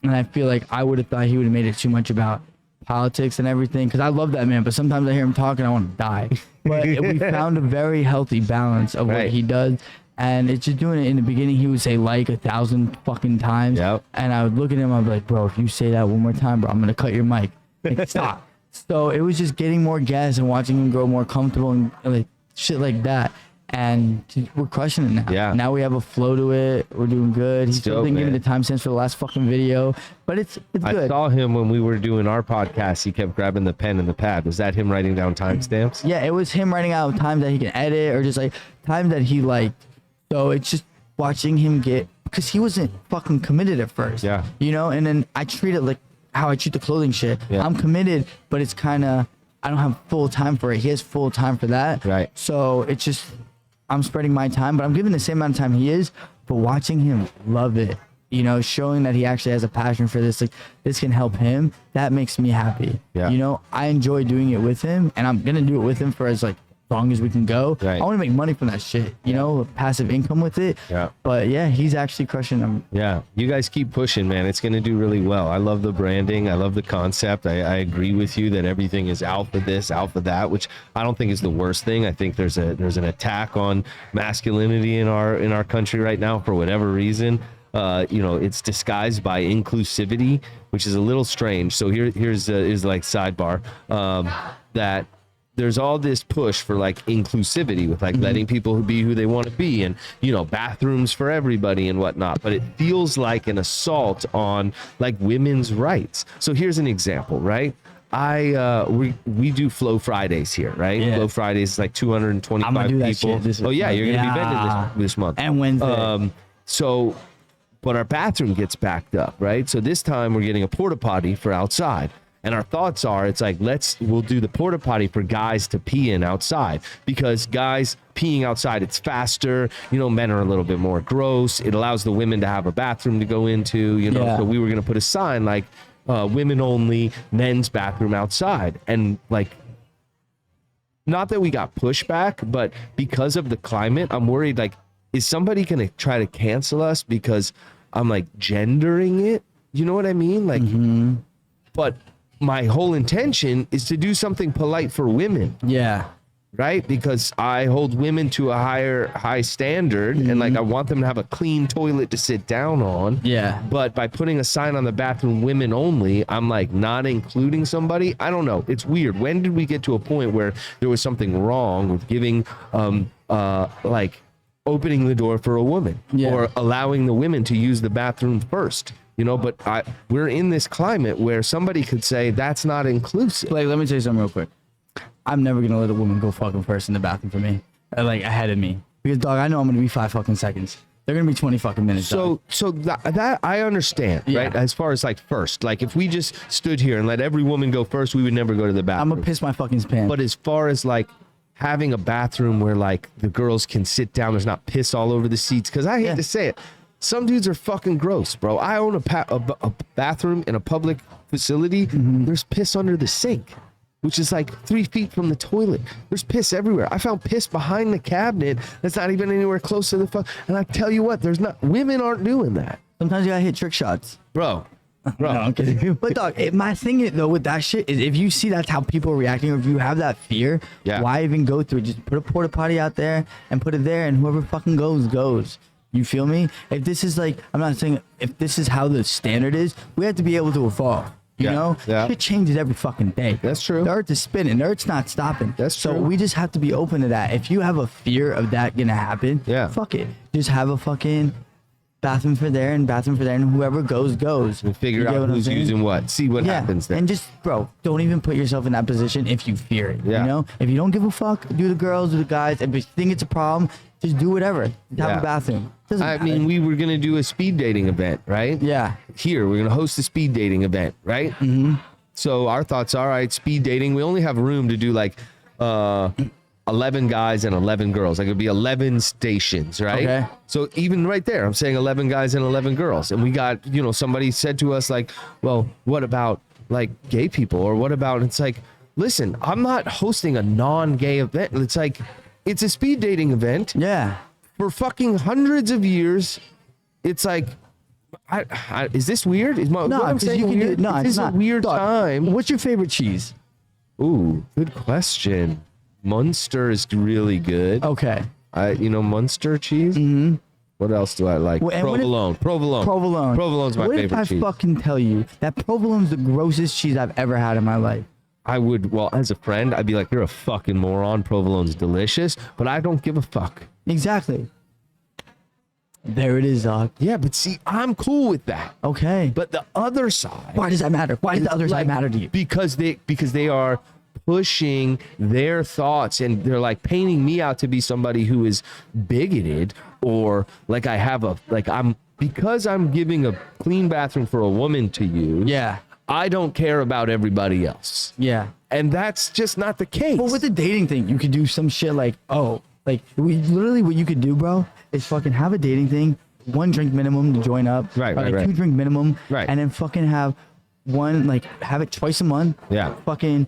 And I feel like I would have thought he would have made it too much about politics and everything. Because I love that man, but sometimes I hear him talking, I want to die. But we found a very healthy balance of what he does. And it's just doing it in the beginning, he would say like 1,000 fucking times. Yep. And I would look at him, I'd be like, bro, if you say that one more time, bro, I'm going to cut your mic. Like, stop. So it was just getting more gas and watching him grow more comfortable and like shit like that. And we're crushing it now. Yeah. Now we have a flow to it. We're doing good. He still didn't give me the timestamps for the last fucking video, but it's good. I saw him when we were doing our podcast. He kept grabbing the pen and the pad. Was that him writing down timestamps? Yeah, it was him writing out times that he can edit or just like times that he liked. So it's just watching him get, because he wasn't fucking committed at first. Yeah. You know, and then I treat it like how I treat the clothing shit. Yeah. I'm committed, but it's kind of, I don't have full time for it. He has full time for that. Right. So it's just, I'm spreading my time, but I'm giving the same amount of time he is, but watching him love it, you know, showing that he actually has a passion for this, like this can help him, that makes me happy. Yeah. You know, I enjoy doing it with him, and I'm going to do it with him for as like long as we can go. Right. I want to make money from that shit, you know, passive income with it. Yeah. But yeah, he's actually crushing them. Yeah, you guys keep pushing, man. It's going to do really well. I love the branding. I love the concept. I agree with you that everything is alpha this, alpha that, which I don't think is the worst thing. I think there's an attack on masculinity in our country right now for whatever reason. You know, it's disguised by inclusivity, which is a little strange. So here's like sidebar that there's all this push for like inclusivity with like letting people be who they want to be and, you know, bathrooms for everybody and whatnot. But it feels like an assault on like women's rights. So here's an example, right? we do Flow Fridays here, right? Yeah. Flow Fridays is like 225 I'm gonna do that people. shit this Oh yeah, month. you're gonna be vending this month and Wednesday. So, but our bathroom gets backed up, right? So this time we're getting a porta potty for outside. And our thoughts are, it's like, we'll do the porta potty for guys to pee in outside, because guys peeing outside, it's faster. You know, men are a little bit more gross. It allows the women to have a bathroom to go into, you know. Yeah. So we were going to put a sign like women only, men's bathroom outside. And like, not that we got pushback, but because of the climate, I'm worried, like, is somebody going to try to cancel us because I'm like gendering it? You know what I mean? Like, but my whole intention is to do something polite for women, Yeah. right? Because I hold women to a high standard, and like I want them to have a clean toilet to sit down on. Yeah. But by putting a sign on the bathroom, women only, I'm like not including somebody. I don't know. It's weird. When did we get to a point where there was something wrong with giving like opening the door for a woman or allowing the women to use the bathroom first? You know, but we're in this climate where somebody could say that's not inclusive. Like, let me tell you something real quick. I'm never gonna let a woman go fucking first in the bathroom for me, like ahead of me, because dog, I know I'm gonna be 5 fucking seconds. They're gonna be 20 fucking minutes. So that I understand, right? As far as like first, like if we just stood here and let every woman go first, we would never go to the I'm bathroom. gonna piss my fucking pants. But as far as like having a bathroom where like the girls can sit down, there's not piss all over the seats, because I hate to say it. Some dudes are fucking gross, bro. I own a bathroom in a public facility. There's piss under the sink, which is like 3 feet from the toilet. There's piss everywhere. I found piss behind the cabinet that's not even anywhere close to the fuck. And I tell you what, women aren't doing that. Sometimes you gotta hit trick shots. Bro. No, I'm kidding. But dog, my thing is, though, with that shit is, if you see that's how people are reacting, or if you have that fear, why even go through it? Just put a porta potty out there and put it there, and whoever fucking goes. You feel me? If this is like, I'm not saying if this is how the standard is, we have to be able to evolve. You know? Shit changes every fucking day. That's true. The earth is spinning. The earth's not stopping. That's true. So we just have to be open to that. If you have a fear of that gonna happen, fuck it. Just have a fucking bathroom for there and bathroom for there, and whoever goes. And figure out who's using what. See what happens then. And just, bro, don't even put yourself in that position if you fear it. You know? If you don't give a fuck, do the girls, do the guys. If you think it's a problem, just do whatever. Have a bathroom. I mean, we were going to do a speed dating event, right? Yeah. Here, we're going to host a speed dating event, right? So our thoughts are, all right, speed dating. We only have room to do like 11 guys and 11 girls. Like, it'd be 11 stations, right? Okay. So even right there, I'm saying 11 guys and 11 girls. And we got, you know, somebody said to us like, well, what about like gay people? Or what about, it's like, listen, I'm not hosting a non-gay event. It's like, it's a speed dating event. Yeah. For fucking hundreds of years. It's like, is this weird? Is what I'm saying weird? No, it's not. a weird time. What's your favorite cheese? Ooh, good question. Munster is really good. Okay. Munster cheese. What else do I like? Provolone. Provolone's my favorite cheese. What if I fucking tell you that provolone's the grossest cheese I've ever had in my life? I would, well, as a friend, I'd be like, you're a fucking moron. Provolone's delicious, but I don't give a fuck. Exactly. There it is, dog. Yeah, but see, I'm cool with that. Okay. But the other side. Why does that matter? Why does the other side matter to you? Because they are pushing their thoughts, and they're like painting me out to be somebody who is bigoted, or like because I'm giving a clean bathroom for a woman to use. Yeah. I don't care about everybody else. Yeah. And that's just not the case. Well, with the dating thing, you could do some shit like, what you could do, bro, is fucking have a dating thing, 1 drink minimum to join up. Right. 2 drink minimum. Right. And then fucking have have it twice a month. Yeah. Fucking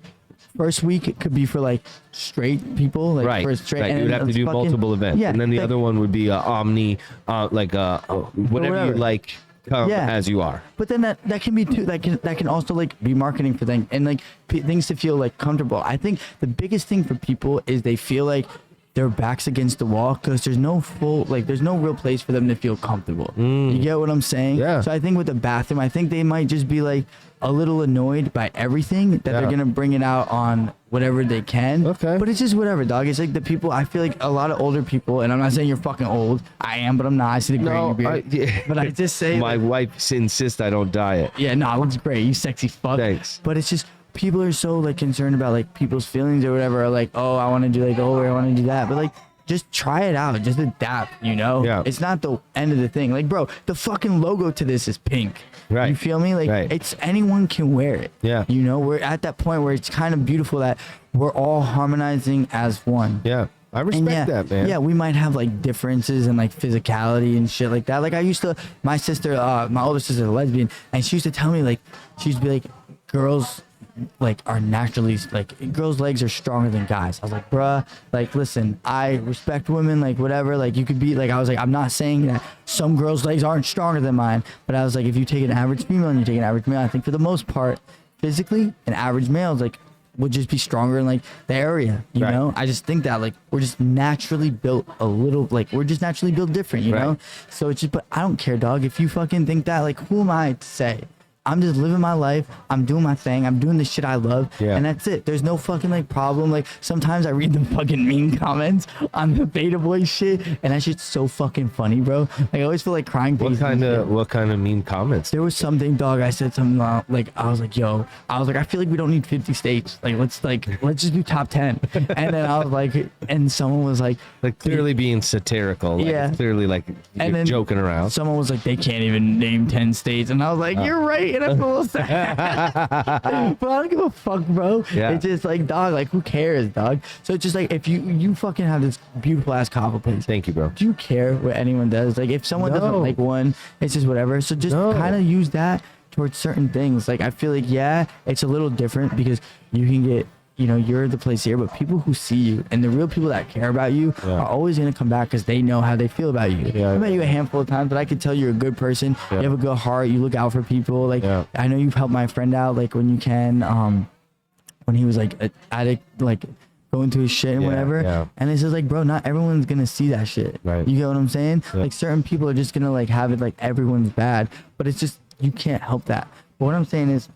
first week it could be for like straight people. Like right. For straight, right. And you would have to do multiple events. Yeah. And then the other one would be omni, whatever you like. Come as you are. But then that can be too. That can also like be marketing for things, and like things to feel like comfortable. I think the biggest thing for people is they feel like their back's against the wall, because there's no real place for them to feel comfortable. You get what I'm saying? Yeah. So I think with the bathroom, I think they might just be like a little annoyed by everything that they're gonna bring it out on whatever they can. Okay. But it's just whatever, dog. It's like the people. I feel like a lot of older people, and I'm not saying you're fucking old. I am, but I'm not. I see the gray in your beard. But I just say my wife insists I don't diet. Yeah, no, it looks great. You sexy fuck. Thanks. But it's just people are so like concerned about like people's feelings or whatever, or like, oh, I want to do like, oh, I want to do that, but like, just try it out, just adapt, you know? Yeah. It's not the end of the thing. Like, bro, the fucking logo to this is pink. Right. You feel me? Like, Right. it's anyone can wear it. Yeah. You know, we're at that point where it's kind of beautiful that we're all harmonizing as one. Yeah. I And respect that, man. Yeah, we might have like differences in like physicality and shit like that. Like I used to, my sister, my older sister's a lesbian, and she used to tell me like, she used to be like, girls like are naturally like girls' legs are stronger than guys. I was like, bruh, like listen, I respect women, like whatever, like you could be like, I was like, I'm not saying that some girls' legs aren't stronger than mine, but I was like, if you take an average female and you take an average male, I think for the most part, physically, an average male is like would just be stronger in like the area, you Right. know? I just think that like we're just naturally built a little, like we're just naturally built different, you Right. know? So it's just, but I don't care, dog. If you fucking think that, like who am I to say? I'm just living my life. I'm doing my thing. I'm doing the shit I love. Yeah. And that's it. There's no fucking like problem. Like sometimes I read the fucking mean comments on the Beta Boy shit, and that shit's so fucking funny, bro. Like I always feel like crying. What kind of mean comments? There was something, dog. I said something like I was like, yo, I was like, I feel like we don't need 50 states. Let's just do top 10. And then I was like, and someone was like Clearly being satirical. Like, Yeah. Clearly like And you're then joking around. Someone was like, they can't even name 10 states. And I was like, you're right. And I feel sad. But I don't give a fuck, bro. Yeah. It's just like, dog, like, who cares, dog? So it's just like, if you fucking have this beautiful ass coffee place. Thank you, bro. Do you care what anyone does? Like, if someone No. doesn't like one, it's just whatever. So just No. kind of use that towards certain things. Like, I feel like, yeah, it's a little different because you can get, you know, you're the place here, but people who see you and the real people that care about you Yeah. are always going to come back because they know how they feel about you. Yeah. I met you a handful of times, but I could tell you're a good person. Yeah. You have a good heart. You look out for people. Like, Yeah. I know you've helped my friend out, like, when you can, when he was, like, an addict, like, going through his shit and Yeah, whatever. yeah. And it's just like, bro, not everyone's going to see that shit. Right. You get what I'm saying? Yeah. Like, certain people are just going to, like, have it like everyone's bad, but it's just, you can't help that. But what I'm saying is,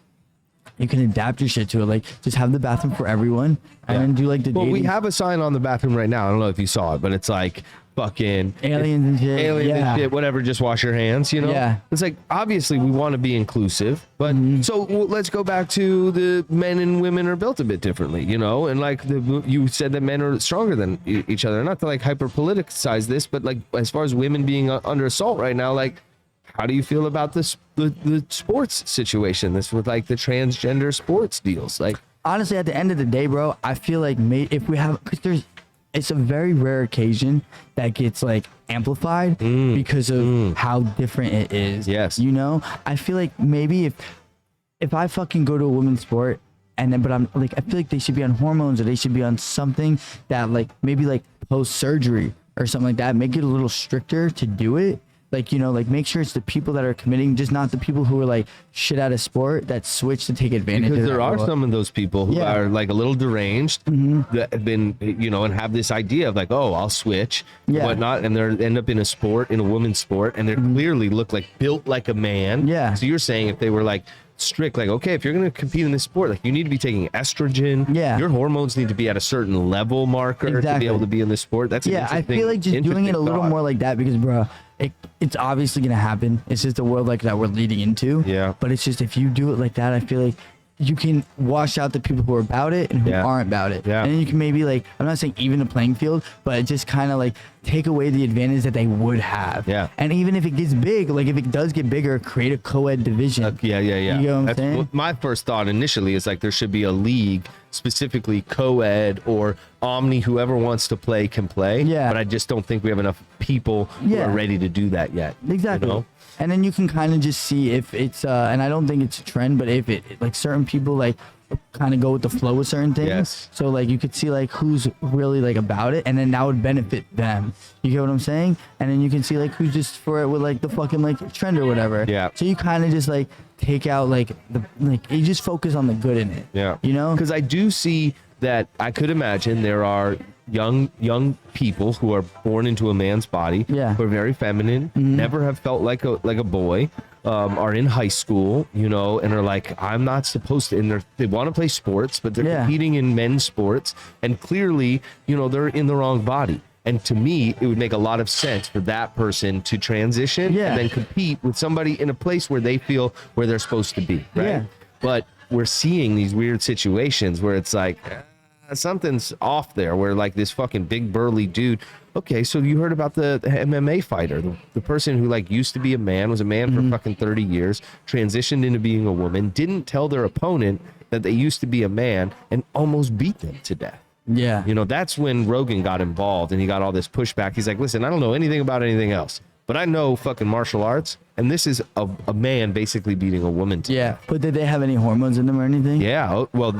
you can adapt your shit to it. Like, just have the bathroom for everyone, and Yeah. then do like the Well, we dating have a sign on the bathroom right now. I don't know if you saw it, but it's like fucking aliens and shit. aliens yeah. and shit, whatever, just wash your hands, you know? Yeah. It's like, obviously we want to be inclusive, but Mm-hmm. so let's go back to the men and women are built a bit differently, you know? And like you said that men are stronger than each other. Not to like hyper politicize this, but like as far as women being under assault right now, like how do you feel about this, the sports situation, this with like the transgender sports deals? Like, Honestly, at the end of the day, bro, I feel like if we have, because it's a very rare occasion that gets like amplified because of how different it is. Yes. You know, I feel like maybe if I fucking go to a women's sport and then, but I'm like, I feel like they should be on hormones or they should be on something that like maybe like post surgery or something like that, make it a little stricter to do it. Like, you know, like make sure it's the people that are committing, just not the people who are like shit out of sport that switch to take advantage because of there that are rule. some of those people who Yeah. are like a little deranged that have been, you know, and have this idea of like, oh, I'll switch Yeah. whatnot, and they're end up in a sport, in a women's sport, and they clearly look like built like a man. Yeah. So you're saying if they were like strict, like, okay, if you're going to compete in this sport, like you need to be taking estrogen. Yeah. Your hormones need to be at a certain level marker to be Exactly. able to be in this sport. That's an Yeah, I interesting- feel like just doing it interesting a little thought. more like that because, bro, it's obviously gonna happen. It's just the world like that we're leading into. Yeah. But it's just if you do it like that, I feel like you can wash out the people who are about it and who Yeah. aren't about it. Yeah. And then you can maybe like, I'm not saying even the playing field, but just kind of like take away the advantage that they would have. Yeah. And even if it gets big, like if it does get bigger, create a co-ed division. Yeah. You know what I'm That's saying? what my first thought initially is like there should be a league specifically co-ed or omni, whoever wants to play can play. Yeah. But I just don't think we have enough people who Yeah. are ready to do that yet. Exactly. You know? And then you can kind of just see if it's and I don't think it's a trend, but if it like certain people like kind of go with the flow with certain things. Yes. So like you could see like who's really like about it, and then that would benefit them. You get what I'm saying? And then you can see like who's just for it with like the fucking like trend or whatever. Yeah. So you kind of just like take out like the like you just focus on the good in it. Yeah. You know? Because I do see that I could imagine there are young people who are born into a man's body, Yeah. who are very feminine, never have felt like a boy, are in high school, you know, and are like, I'm not supposed to, and they want to play sports, but they're Yeah. competing in men's sports, and clearly, you know, they're in the wrong body. And to me, it would make a lot of sense for that person to transition Yeah. and then compete with somebody in a place where they feel where they're supposed to be, right? Yeah. But we're seeing these weird situations where it's like something's off there, where like this fucking big burly dude. Okay, so you heard about the MMA fighter, the person who like used to be a man, was a man for fucking 30 years, transitioned into being a woman, didn't tell their opponent that they used to be a man, and almost beat them to death. Yeah. You know, that's when Rogan got involved and he got all this pushback. He's like, listen, I don't know anything about anything else, but I know fucking martial arts, and this is a man basically beating a woman to death. But did they have any hormones in them or anything? Yeah, well,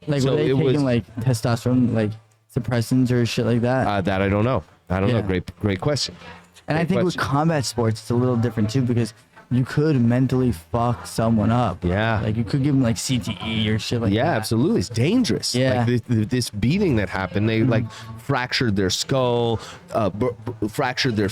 Like, so were they it taking was- like testosterone, like suppressants or shit like that? that I don't know. I don't know. Yeah. Great question. And I Great think with question. combat sports, it's a little different too, because you could mentally fuck someone up. Yeah. Like you could give them like CTE or shit like that. Yeah, absolutely. It's dangerous. Yeah. Like this beating that happened, they like fractured their skull, fractured their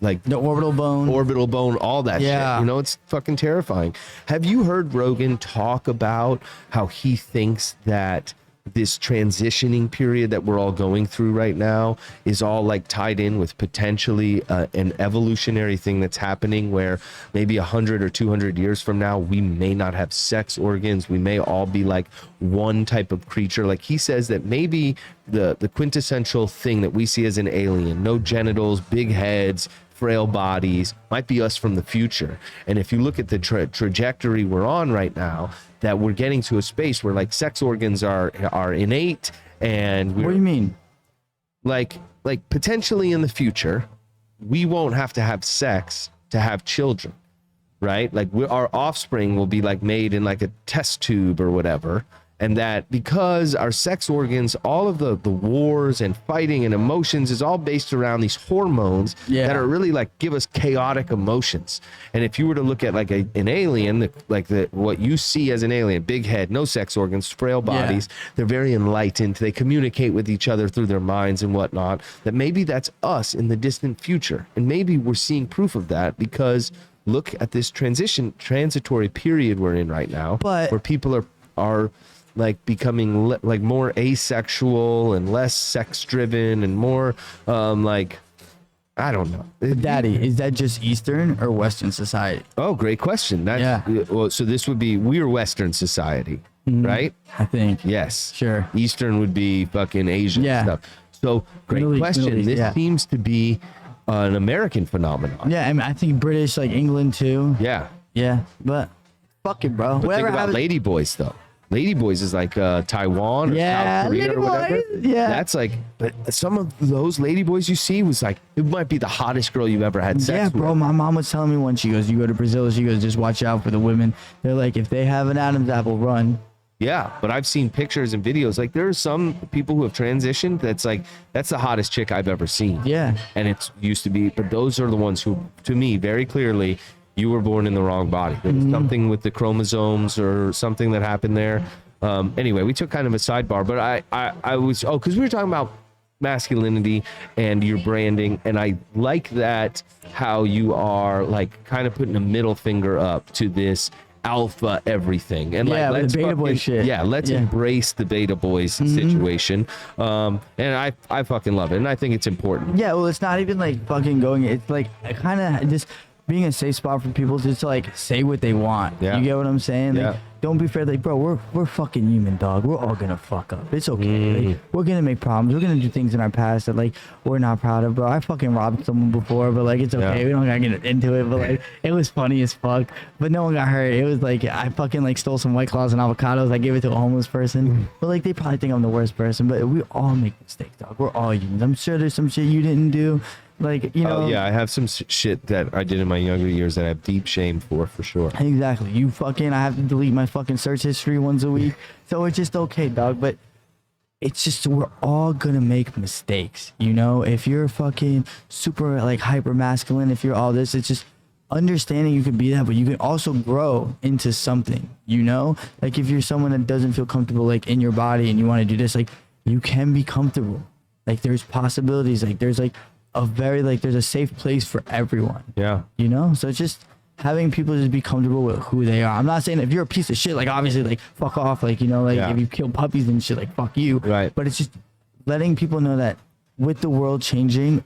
like The orbital bone. all that Yeah. shit. You know, it's fucking terrifying. Have you heard Rogan talk about how he thinks that this transitioning period that we're all going through right now is all like tied in with potentially an evolutionary thing that's happening, where maybe 100 or 200 years from now we may not have sex organs, we may all be like one type of creature? Like he says that maybe the quintessential thing that we see as an alien, no genitals, big heads, frail bodies, might be us from the future. And if you look at the trajectory we're on right now, that we're getting to a space where like sex organs are innate, and What do you mean? like potentially in the future we won't have to have sex to have children, right? Like our offspring will be like made in like a test tube or whatever. And that because our sex organs, all of the wars and fighting and emotions is all based around these hormones that are really like give us chaotic emotions. And if you were to look at like an alien, what you see as an alien, big head, no sex organs, frail bodies, they're very enlightened. They communicate with each other through their minds and whatnot. That maybe that's us in the distant future. And maybe we're seeing proof of that because look at this transitory period we're in right now, where people are like becoming like more asexual and less sex driven and more like, I don't know. Daddy, is that just Eastern or Western society? Oh, great question. Well, so this would be, we're Western society, right? I think. Yes. Sure. Eastern would be fucking Asian stuff. So great Middle East, question. This seems to be an American phenomenon. Yeah, I mean, I think British, like England too. Yeah. Yeah, but fuck it, bro. But think about ladyboys though. Ladyboys is like Taiwan or South Korea or whatever. Yeah. That's like, but some of those ladyboys you see was like, it might be the hottest girl you've ever had sex with. Bro, my mom was telling me once, she goes, you go to Brazil, she goes, just watch out for the women. They're like, if they have an Adam's apple, run. Yeah, but I've seen pictures and videos. Like there are some people who have transitioned that's like, that's the hottest chick I've ever seen. Yeah. And it used to be, but those are the ones who, to me, very clearly, you were born in the wrong body. There was something with the chromosomes or something that happened there. Anyway, we took kind of a sidebar, but I was, because we were talking about masculinity and your branding, and I like that how you are like kind of putting a middle finger up to this alpha everything, and like let's the beta boy shit. Yeah, let's embrace the beta boys situation. And I fucking love it, and I think it's important. Yeah, well, it's not even like fucking going. It's like kind of just being a safe spot for people just to like say what they want. Yeah. You get what I'm saying? Like, Yeah. don't be afraid. Like, bro, we're fucking human, dog. We're all gonna fuck up. It's okay. Like, we're gonna make problems. We're gonna do things in our past that like we're not proud of, bro. I fucking robbed someone before, but like it's okay. Yeah. We don't gotta get into it. But like it was funny as fuck. But no one got hurt. It was like I fucking like stole some White Claws and avocados. I gave it to a homeless person. But like they probably think I'm the worst person. But we all make mistakes, dog. We're all humans. I'm sure there's some shit you didn't do. Like, you know. Oh, yeah, I have some shit that I did in my younger years that I have deep shame for sure. Exactly. I have to delete my fucking search history once a week. So it's just okay, dog. But it's just, we're all gonna make mistakes. You know, if you're fucking super like hyper masculine, if you're all this, it's just understanding you can be that, but you can also grow into something, you know? Like if you're someone that doesn't feel comfortable like in your body and you want to do this, like you can be comfortable. Like there's possibilities. Like there's like there's a safe place for everyone. Yeah. You know? So it's just having people just be comfortable with who they are. I'm not saying if you're a piece of shit, like obviously like fuck off, like, you know, like if you kill puppies and shit, like fuck you. Right. But it's just letting people know that with the world changing,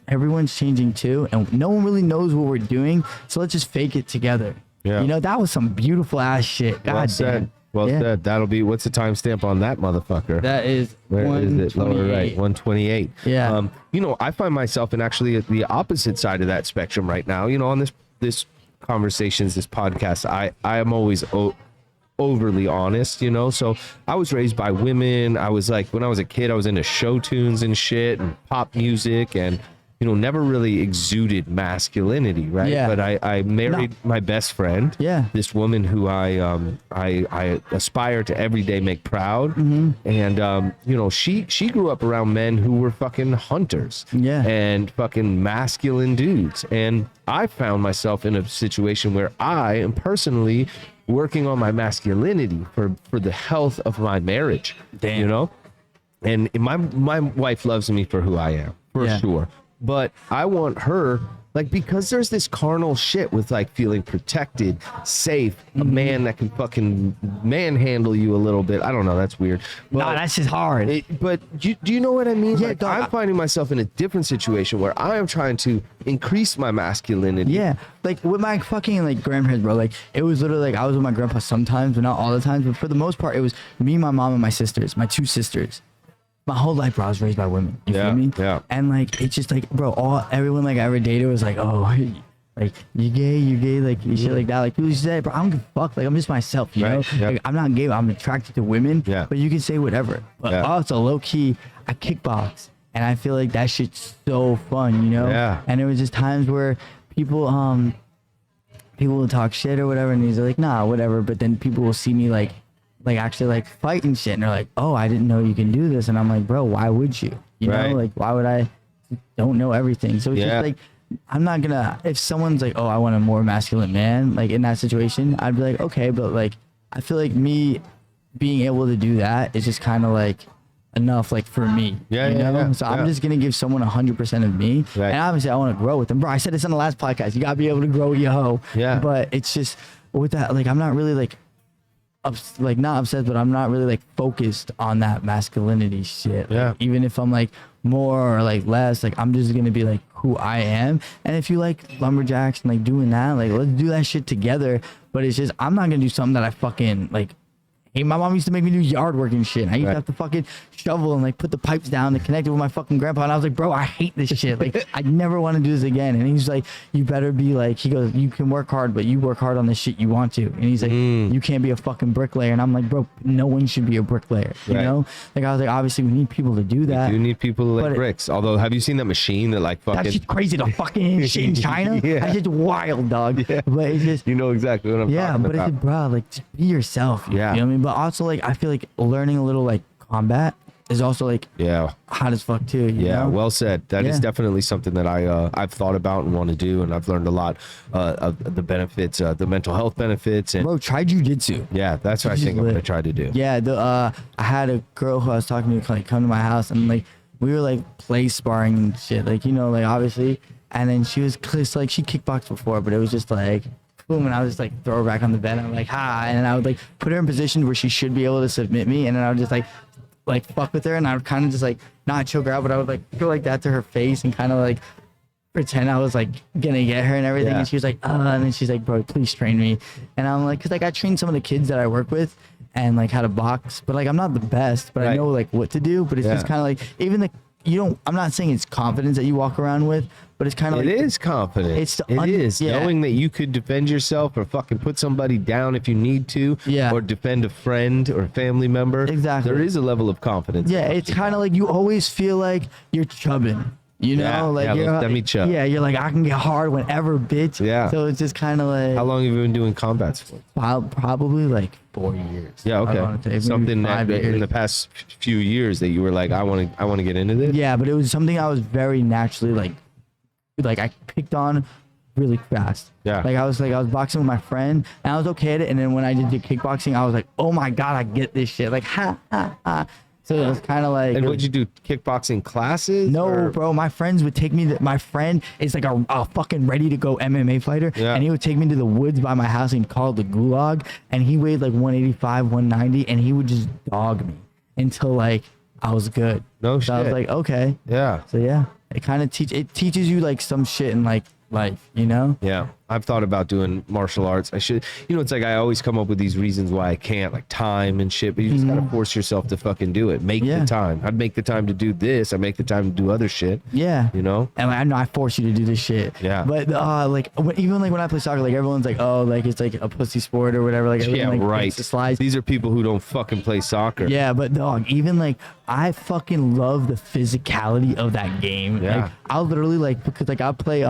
everyone's changing too, and no one really knows what we're doing. So let's just fake it together. Yeah. You know, that was some beautiful ass shit. God Well damn. said. Well said. That'll be, what's the timestamp on that motherfucker? That is Where is it? Lower right, 128. 128. Yeah. You know, I find myself in actually at the opposite side of that spectrum right now. You know, on this conversations, this podcast, I am always overly honest, you know. So I was raised by women. I was like, when I was a kid, I was into show tunes and shit and pop music, and you know, never really exuded masculinity, right? Yeah. But I married my best friend. Yeah. This woman who I aspire to every day make proud. Mm-hmm. And you know, she grew up around men who were fucking hunters. Yeah. And fucking masculine dudes. And I found myself in a situation where I am personally working on my masculinity for the health of my marriage. Damn. You know? And my wife loves me for who I am, for sure. But I want her, like, because there's this carnal shit with like feeling protected, safe, a man that can fucking manhandle you a little bit. I don't know, that's weird. But No, that's just hard. but do you know what I mean? Yeah, Like, dog, I'm finding myself in a different situation where I am trying to increase my masculinity. Yeah, like with my fucking like grandparents, bro. Like it was literally like I was with my grandpa sometimes, but not all the times. But for the most part, it was me, my mom, and my sisters, my two sisters. My whole life, bro, I was raised by women. You feel me? Yeah. And like it's just like, bro, everyone like I ever dated was like, oh, like you gay, like shit like that. Like people used to say, bro, I don't give a fuck. Like I'm just myself, you know. Yeah. Like, I'm not gay. I'm attracted to women. Yeah. But you can say whatever. But also low key, I kickbox, and I feel like that shit's so fun, you know. Yeah. And there was just times where people will talk shit or whatever, and he's like, nah, whatever. But then people will see me like actually like fighting shit, and they're like, oh, I didn't know you can do this, and I'm like, bro, why would you? You know, like why would I? Don't know everything. So it's just like, I'm not gonna, if someone's like, oh, I want a more masculine man, like in that situation, I'd be like, okay, but like I feel like me being able to do that is just kind of like enough, like for me. You know? So I'm just gonna give someone 100% of me, and obviously I want to grow with them, bro. I said this on the last podcast. You gotta be able to grow with your hoe. Yeah. But it's just with that, like I'm not really like not obsessed, but I'm not really like focused on that masculinity shit. Like, even if I'm like more or like less, like I'm just gonna be like who I am. And if you like lumberjacks and like doing that, like let's do that shit together. But it's just I'm not gonna do something that I fucking like. Hey, my mom used to make me do yard work and shit. I used to have to fucking shovel and like put the pipes down to connect it with my fucking grandpa. And I was like, bro, I hate this shit. Like, I never want to do this again. And he's like, you better be like, he goes, you can work hard, but you work hard on the shit you want to. And he's like, you can't be a fucking bricklayer. And I'm like, bro, no one should be a bricklayer. You know? Like, I was like, obviously we need people to do that. You need people to lay bricks. Although, have you seen that machine that like fucking? That shit's crazy. The fucking shit in China. That shit's wild, dog. But it's just, you know exactly what I'm talking about. but it's just, bro, like just be yourself. You know what I mean? But also like, I feel like learning a little like combat is also like hot as fuck too. You know? Well said. That is definitely something that I've thought about and want to do, and I've learned a lot of the benefits, the mental health benefits. And bro, try jujitsu. Yeah, that's what I think I'm gonna try to do. Yeah, I had a girl who I was talking to like come to my house, and like we were like play sparring and shit, like you know, like obviously, and then she was just like she kickboxed before, but it was just like boom, and I would just like throw her back on the bed. And I'm like, ha, and then I would like put her in position where she should be able to submit me, and then I would just like fuck with her, and I would kind of just like not choke her out, but I would like go like that to her face and kind of like pretend I was like gonna get her and everything. And she was like, and then she's like, bro, please train me. And I'm like, cause like I train some of the kids that I work with and like how to box, but like I'm not the best, but I know like what to do. But it's just kind of like even the I'm not saying it's confidence that you walk around with, but it's kind of like it is confidence. It is knowing that you could defend yourself or fucking put somebody down if you need to, or defend a friend or a family member. Exactly. There is a level of confidence. Yeah, it's kind of like you always feel like you're chubbing. You know, like you're like I can get hard whenever, bitch. Yeah. So it's just kind of like. How long have you been doing combats for? Probably like 4 years. Yeah. Okay. Something that in the past few years that you were like, I want to get into this. Yeah, but it was something I was very naturally like I picked on really fast. Yeah. Like I was boxing with my friend and I was okay at it, and then when I did the kickboxing, I was like, oh my god, I get this shit. Like ha ha ha. So it was kind of like. And what'd you do? Kickboxing classes? No, bro. My friends would take me. My friend is like a fucking ready to go MMA fighter, and he would take me to the woods by my house and call it the Gulag. And he weighed like 185, 190, and he would just dog me until like I was good. No so shit. I was like, okay. Yeah. So yeah, it kind of teaches you like some shit in like life, you know? Yeah. I've thought about doing martial arts. I should, it's like I always come up with these reasons why I can't, like time and shit, but you just gotta force yourself to fucking do it. Make the time. I'd make the time to do this. I make the time to do other shit. Yeah. You know? And like, I know I force you to do this shit. Yeah. But even like when I play soccer, like everyone's like, oh, like it's like a pussy sport or whatever. Like, Yeah, like, right. the slides. These are people who don't fucking play soccer. Yeah, but dog, even like I fucking love the physicality of that game. Yeah. Like, I'll literally like, because like I'll play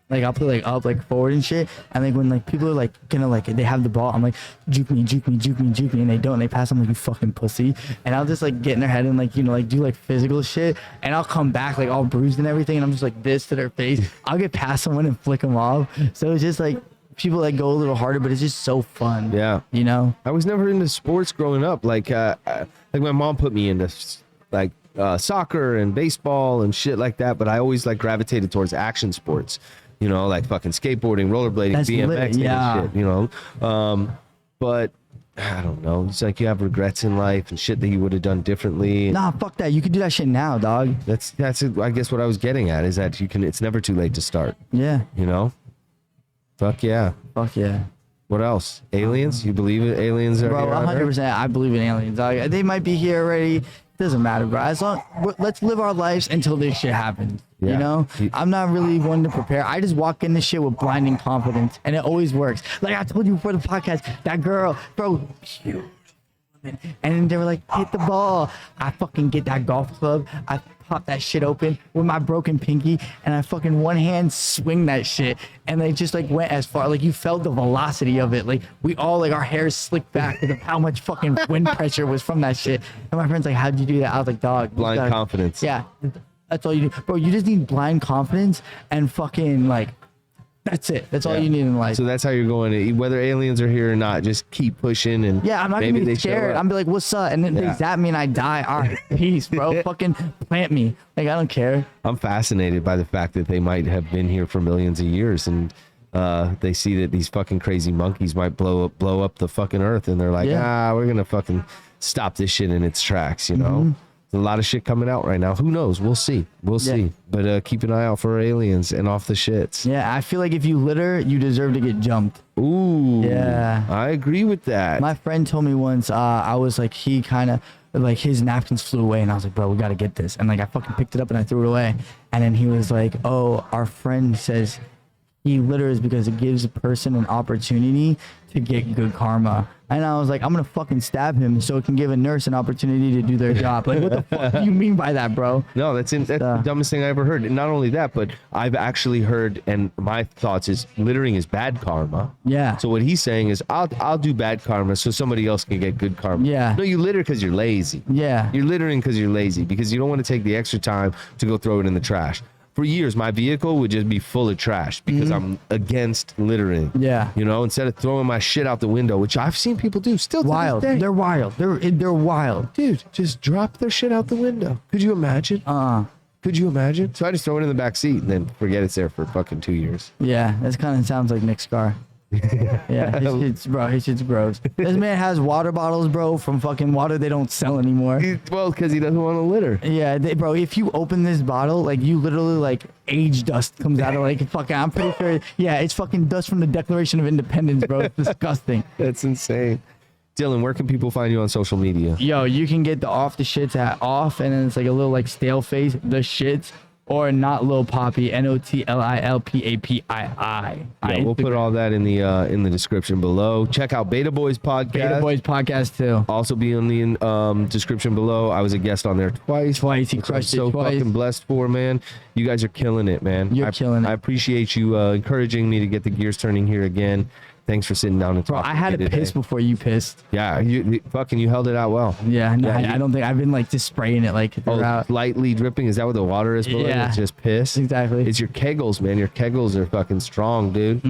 like up, like forward and shit. And like when like people are like gonna like they have the ball, I'm like juke me, and they don't. And they pass. I'm like, you fucking pussy. And I'll just like get in their head and like like do like physical shit. And I'll come back like all bruised and everything. And I'm just like this to their face. I'll get past someone and flick them off. So it's just like people like go a little harder, but it's just so fun. Yeah. You know. I was never into sports growing up. Like my mom put me into like soccer and baseball and shit like that. But I always like gravitated towards action sports. Like fucking skateboarding, rollerblading, That's BMX, lit, yeah. shit, but I don't know. It's like you have regrets in life and shit that you would have done differently. Nah, fuck that. You can do that shit now, dog. That's I guess what I was getting at is that it's never too late to start. Yeah. Fuck yeah. Fuck yeah. What else? Aliens? You believe it? Aliens are Bro, here on Earth? 100%. I believe in aliens, dog. They might be here already. Doesn't matter, bro. As long let's live our lives until this shit happens. Yeah. I'm not really one to prepare. I just walk in this shit with blinding confidence, and it always works. Like I told you before the podcast, that girl, bro, cute. And they were like, hit the ball. I fucking get that golf club. I pop that shit open with my broken pinky, and I fucking one hand swing that shit, and they just like went as far. Like you felt the velocity of it. Like we all like our hair slicked back because of how much fucking wind pressure was from that shit. And my friend's like, how'd you do that? I was like, dog, Blind confidence. Yeah, that's all you do, bro. You just need blind confidence and fucking like. That's it. That's all you need in life. So that's how you're going to, whether aliens are here or not, just keep pushing and yeah, I'm not gonna be scared. I'm be like, what's up? And then they zap me and I die. All right, peace, bro. Fucking plant me. Like I don't care. I'm fascinated by the fact that they might have been here for millions of years and they see that these fucking crazy monkeys might blow up the fucking earth and they're like, we're gonna fucking stop this shit in its tracks, There's a lot of shit coming out right now. Who knows? We'll see. But keep an eye out for aliens and off the shits. Yeah, I feel like if you litter, you deserve to get jumped. Ooh. Yeah. I agree with that. My friend told me once, I was like, he kind of, like his napkins flew away and I was like, bro, we got to get this. And like, I fucking picked it up and I threw it away. And then he was like, oh, our friend says he litters because it gives a person an opportunity to get good karma. And I was like, I'm gonna fucking stab him so it can give a nurse an opportunity to do their job. Like, what the fuck do you mean by that, bro? No, that's the dumbest thing I ever heard. And not only that, but I've actually heard, and my thoughts is littering is bad karma. Yeah. So what he's saying is, I'll do bad karma so somebody else can get good karma. Yeah. No, you litter because you're lazy. Yeah. You're littering because you're lazy because you don't want to take the extra time to go throw it in the trash. For years, my vehicle would just be full of trash because I'm against littering. Yeah. Instead of throwing my shit out the window, which I've seen people do still to wild. this day. They're wild. They're wild. Dude, just drop their shit out the window. Could you imagine? Could you imagine? So I just throw it in the back seat and then forget it's there for fucking 2 years. Yeah, that kind of sounds like Nick's car. Yeah, his shit's gross. This man has water bottles, bro, from fucking water they don't sell anymore. Well, because he doesn't want to litter. Yeah, bro, if you open this bottle, like you literally like age dust comes out of like fucking, I'm pretty sure, yeah, it's fucking dust from the Declaration of Independence, bro. It's disgusting. That's insane. Dylan, where can people find you on social media? Yo, you can get the off the shits at off, and then it's like a little like stale face, the shits. Or not Lil Poppy, NOTLILPAPII. Yeah, we'll put all that in the description below. Check out Beta Boys podcast. Beta Boys podcast too. Also be in the description below. I was a guest on there twice. He crushed it so twice. Fucking blessed for, man. You guys are killing it, man. You're killing it. I appreciate you encouraging me to get the gears turning here again. Thanks for sitting down and talking. Bro, I had to piss before you pissed. Yeah, you held it out well. Yeah, no, I don't think I've been like just spraying it like throughout. Lightly dripping. Is that what the water is below? Yeah. It's just piss. Exactly. It's your kegels, man. Your kegels are fucking strong, dude.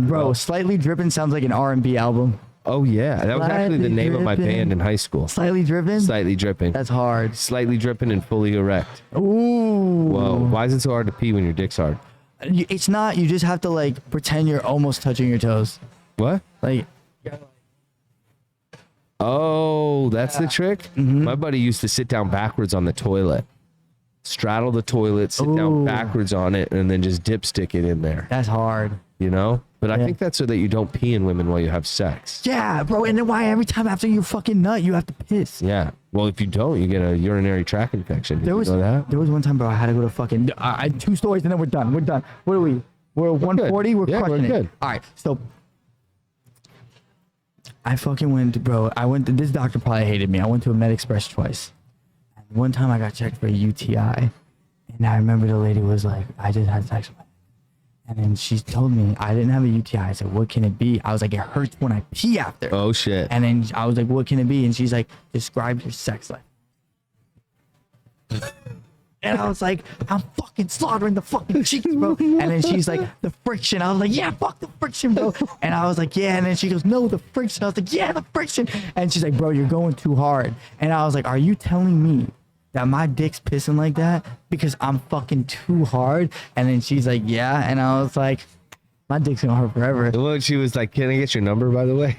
Bro, Slightly Drippin' sounds like an R&B album. Oh yeah, that was actually the name of my band in high school. Slightly Drippin'? Slightly Dripping. That's hard. Slightly dripping and fully erect. Ooh. Whoa, why is it so hard to pee when your dick's hard? It's not. You just have to like pretend you're almost touching your toes. What? Like. Oh, that's the trick? My buddy used to sit down backwards on the toilet. Straddle the toilet, sit down backwards on it, and then just dipstick it in there. That's hard. you know. But I Yeah. think that's so that you don't pee in women while you have sex. Yeah, bro. And then why every time after you fucking nut, you have to piss? Yeah. Well, if you don't, you get a urinary tract infection. Did There you was know that? there was one time, bro. I had to go to fucking. I had 2 stories and then we're done. We're done. What are we? We're 140. We're Yeah, we're crushing it. good. All right. So I fucking went, bro. I went to this doctor. Probably hated me. I went to a Med Express twice. And one time I got checked for a UTI, and I remember the lady was like, "I just had sex with her." And then she told me I didn't have a UTI. I said, "What can it be?" I was like, "It hurts when I pee after." Oh shit. And then I was like, "What can it be?" And she's like, "Describe your sex life." And I was like, "I'm fucking slaughtering the fucking cheeks, bro." And then she's like, "The friction." I was like, "Yeah, fuck the friction, bro." And I was like, "Yeah." And then she goes, "No, the friction." I was like, "Yeah, the friction." And she's like, "Bro, you're going too hard." And I was like, "Are you telling me that my dick's pissing like that because I'm fucking too hard?" And then she's like, "Yeah." And I was like, "My dick's gonna hurt forever." Well, she was like, "Can I get your number, by the way?"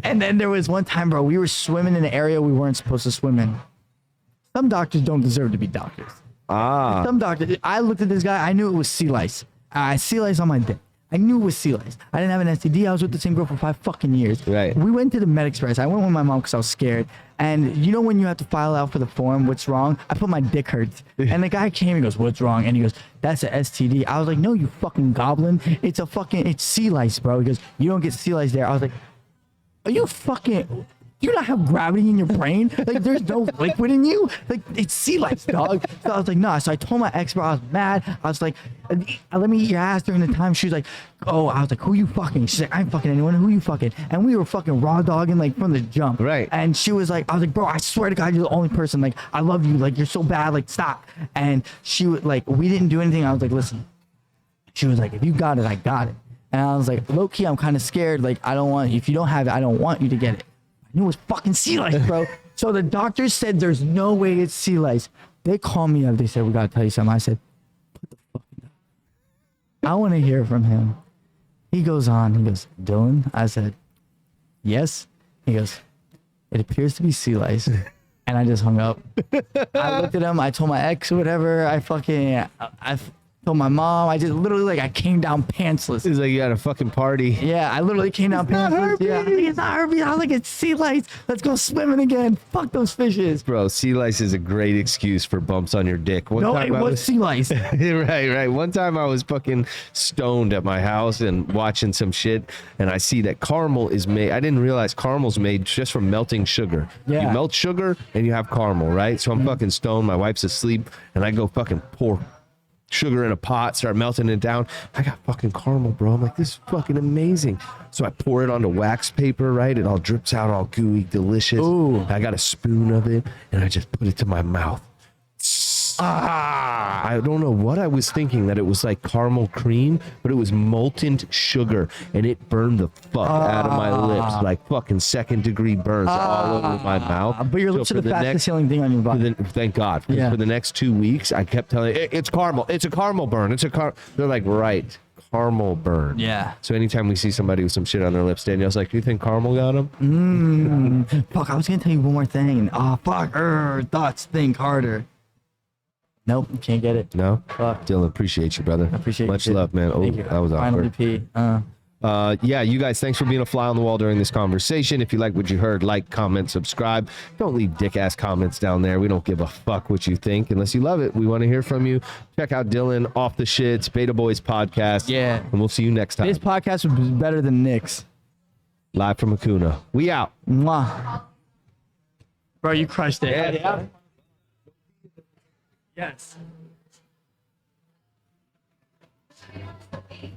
And then there was one time, bro, we were swimming in an area we weren't supposed to swim in. Some doctors don't deserve to be doctors. Ah. Some doctors, I looked at this guy, I knew it was sea lice. Sea lice on my dick. I knew it was sea lice. I didn't have an STD. I was with the same girl for 5 fucking years. Right. We went to the Med Express. I went with my mom because I was scared. And you know when you have to file out for the form, what's wrong? I put my dick hurts. And the guy came, he goes, "What's wrong?" And he goes, "That's an STD." I was like, "No, you fucking goblin. It's sea lice, bro." He goes, "You don't get sea lice there." I was like, "Are you fucking... Do you not have gravity in your brain? Like, there's no liquid in you? Like, it's sea lice, dog." So I was like, "Nah." So I told my ex, bro, I was mad. I was like, "Let me eat your ass." During the time, she was like, "Oh," I was like, "Who you fucking?" She's like, "I ain't fucking anyone. Who you fucking?" And we were fucking raw dogging, like, from the jump. Right. And she was like, I was like, "Bro, I swear to God, you're the only person. Like, I love you. Like, you're so bad. Like, stop." And she was like, we didn't do anything. I was like, "Listen." She was like, "If you got it, I got it." And I was like, low key, I'm kind of scared. Like, I don't want, if you don't have it, I don't want you to get it. I knew it was fucking sea lice, bro. So the doctors said there's no way it's sea lice. They called me up. They said, "We got to tell you something." I said, "Put the fuck down." I want to hear from him. He goes on. He goes, "Dylan?" I said, "Yes." He goes, "It appears to be sea lice." And I just hung up. I looked at him. I told my ex or whatever. I told my mom. I just literally, like, I came down pantsless. It's like you had a fucking party. Yeah, I literally came down pantsless. Yeah, I was like, "It's not herpes." I was like, "It's sea lice. Let's go swimming again. Fuck those fishes." Bro, sea lice is a great excuse for bumps on your dick. No, it was sea lice. Right. One time I was fucking stoned at my house and watching some shit, and I see that caramel is made. I didn't realize caramel's made just from melting sugar. Yeah. You melt sugar and you have caramel, right? So I'm fucking stoned. My wife's asleep, and I go fucking pour sugar in a pot, start melting it down. I got fucking caramel, bro. I'm like, "This is fucking amazing." So I pour it onto wax paper, right? It all drips out all gooey, delicious. Ooh. I got a spoon of it, and I just put it to my mouth. I don't know what I was thinking, that it was like caramel cream, but it was molten sugar, and it burned the fuck out of my lips, like fucking 2nd-degree burns all over my mouth. But your lips So are the for fastest next- healing thing on your body. Thank God. Yeah. For the next 2 weeks, I kept telling it's caramel. It's a caramel burn. They're like, "Right, caramel burn." Yeah. So anytime we see somebody with some shit on their lips, Danielle's like, "Do you think caramel got them?" Fuck, I was gonna tell you one more thing. Fuck. Thoughts think harder. Nope, you can't get it. No? Fuck. Dylan, appreciate you, brother. I appreciate Much you. love, man. Oh, Thank you. that was Finally awkward. pee. Yeah, you guys, thanks for being a fly on the wall during this conversation. If you like what you heard, like, comment, subscribe. Don't leave dick-ass comments down there. We don't give a fuck what you think unless you love it. We want to hear from you. Check out Dylan, Off the Shits, Beta Boys Podcast. Yeah. And we'll see you next time. This podcast was better than Nick's. Live from Hakuna. We out. Mwah. Bro, you crushed it. Yeah. Yes.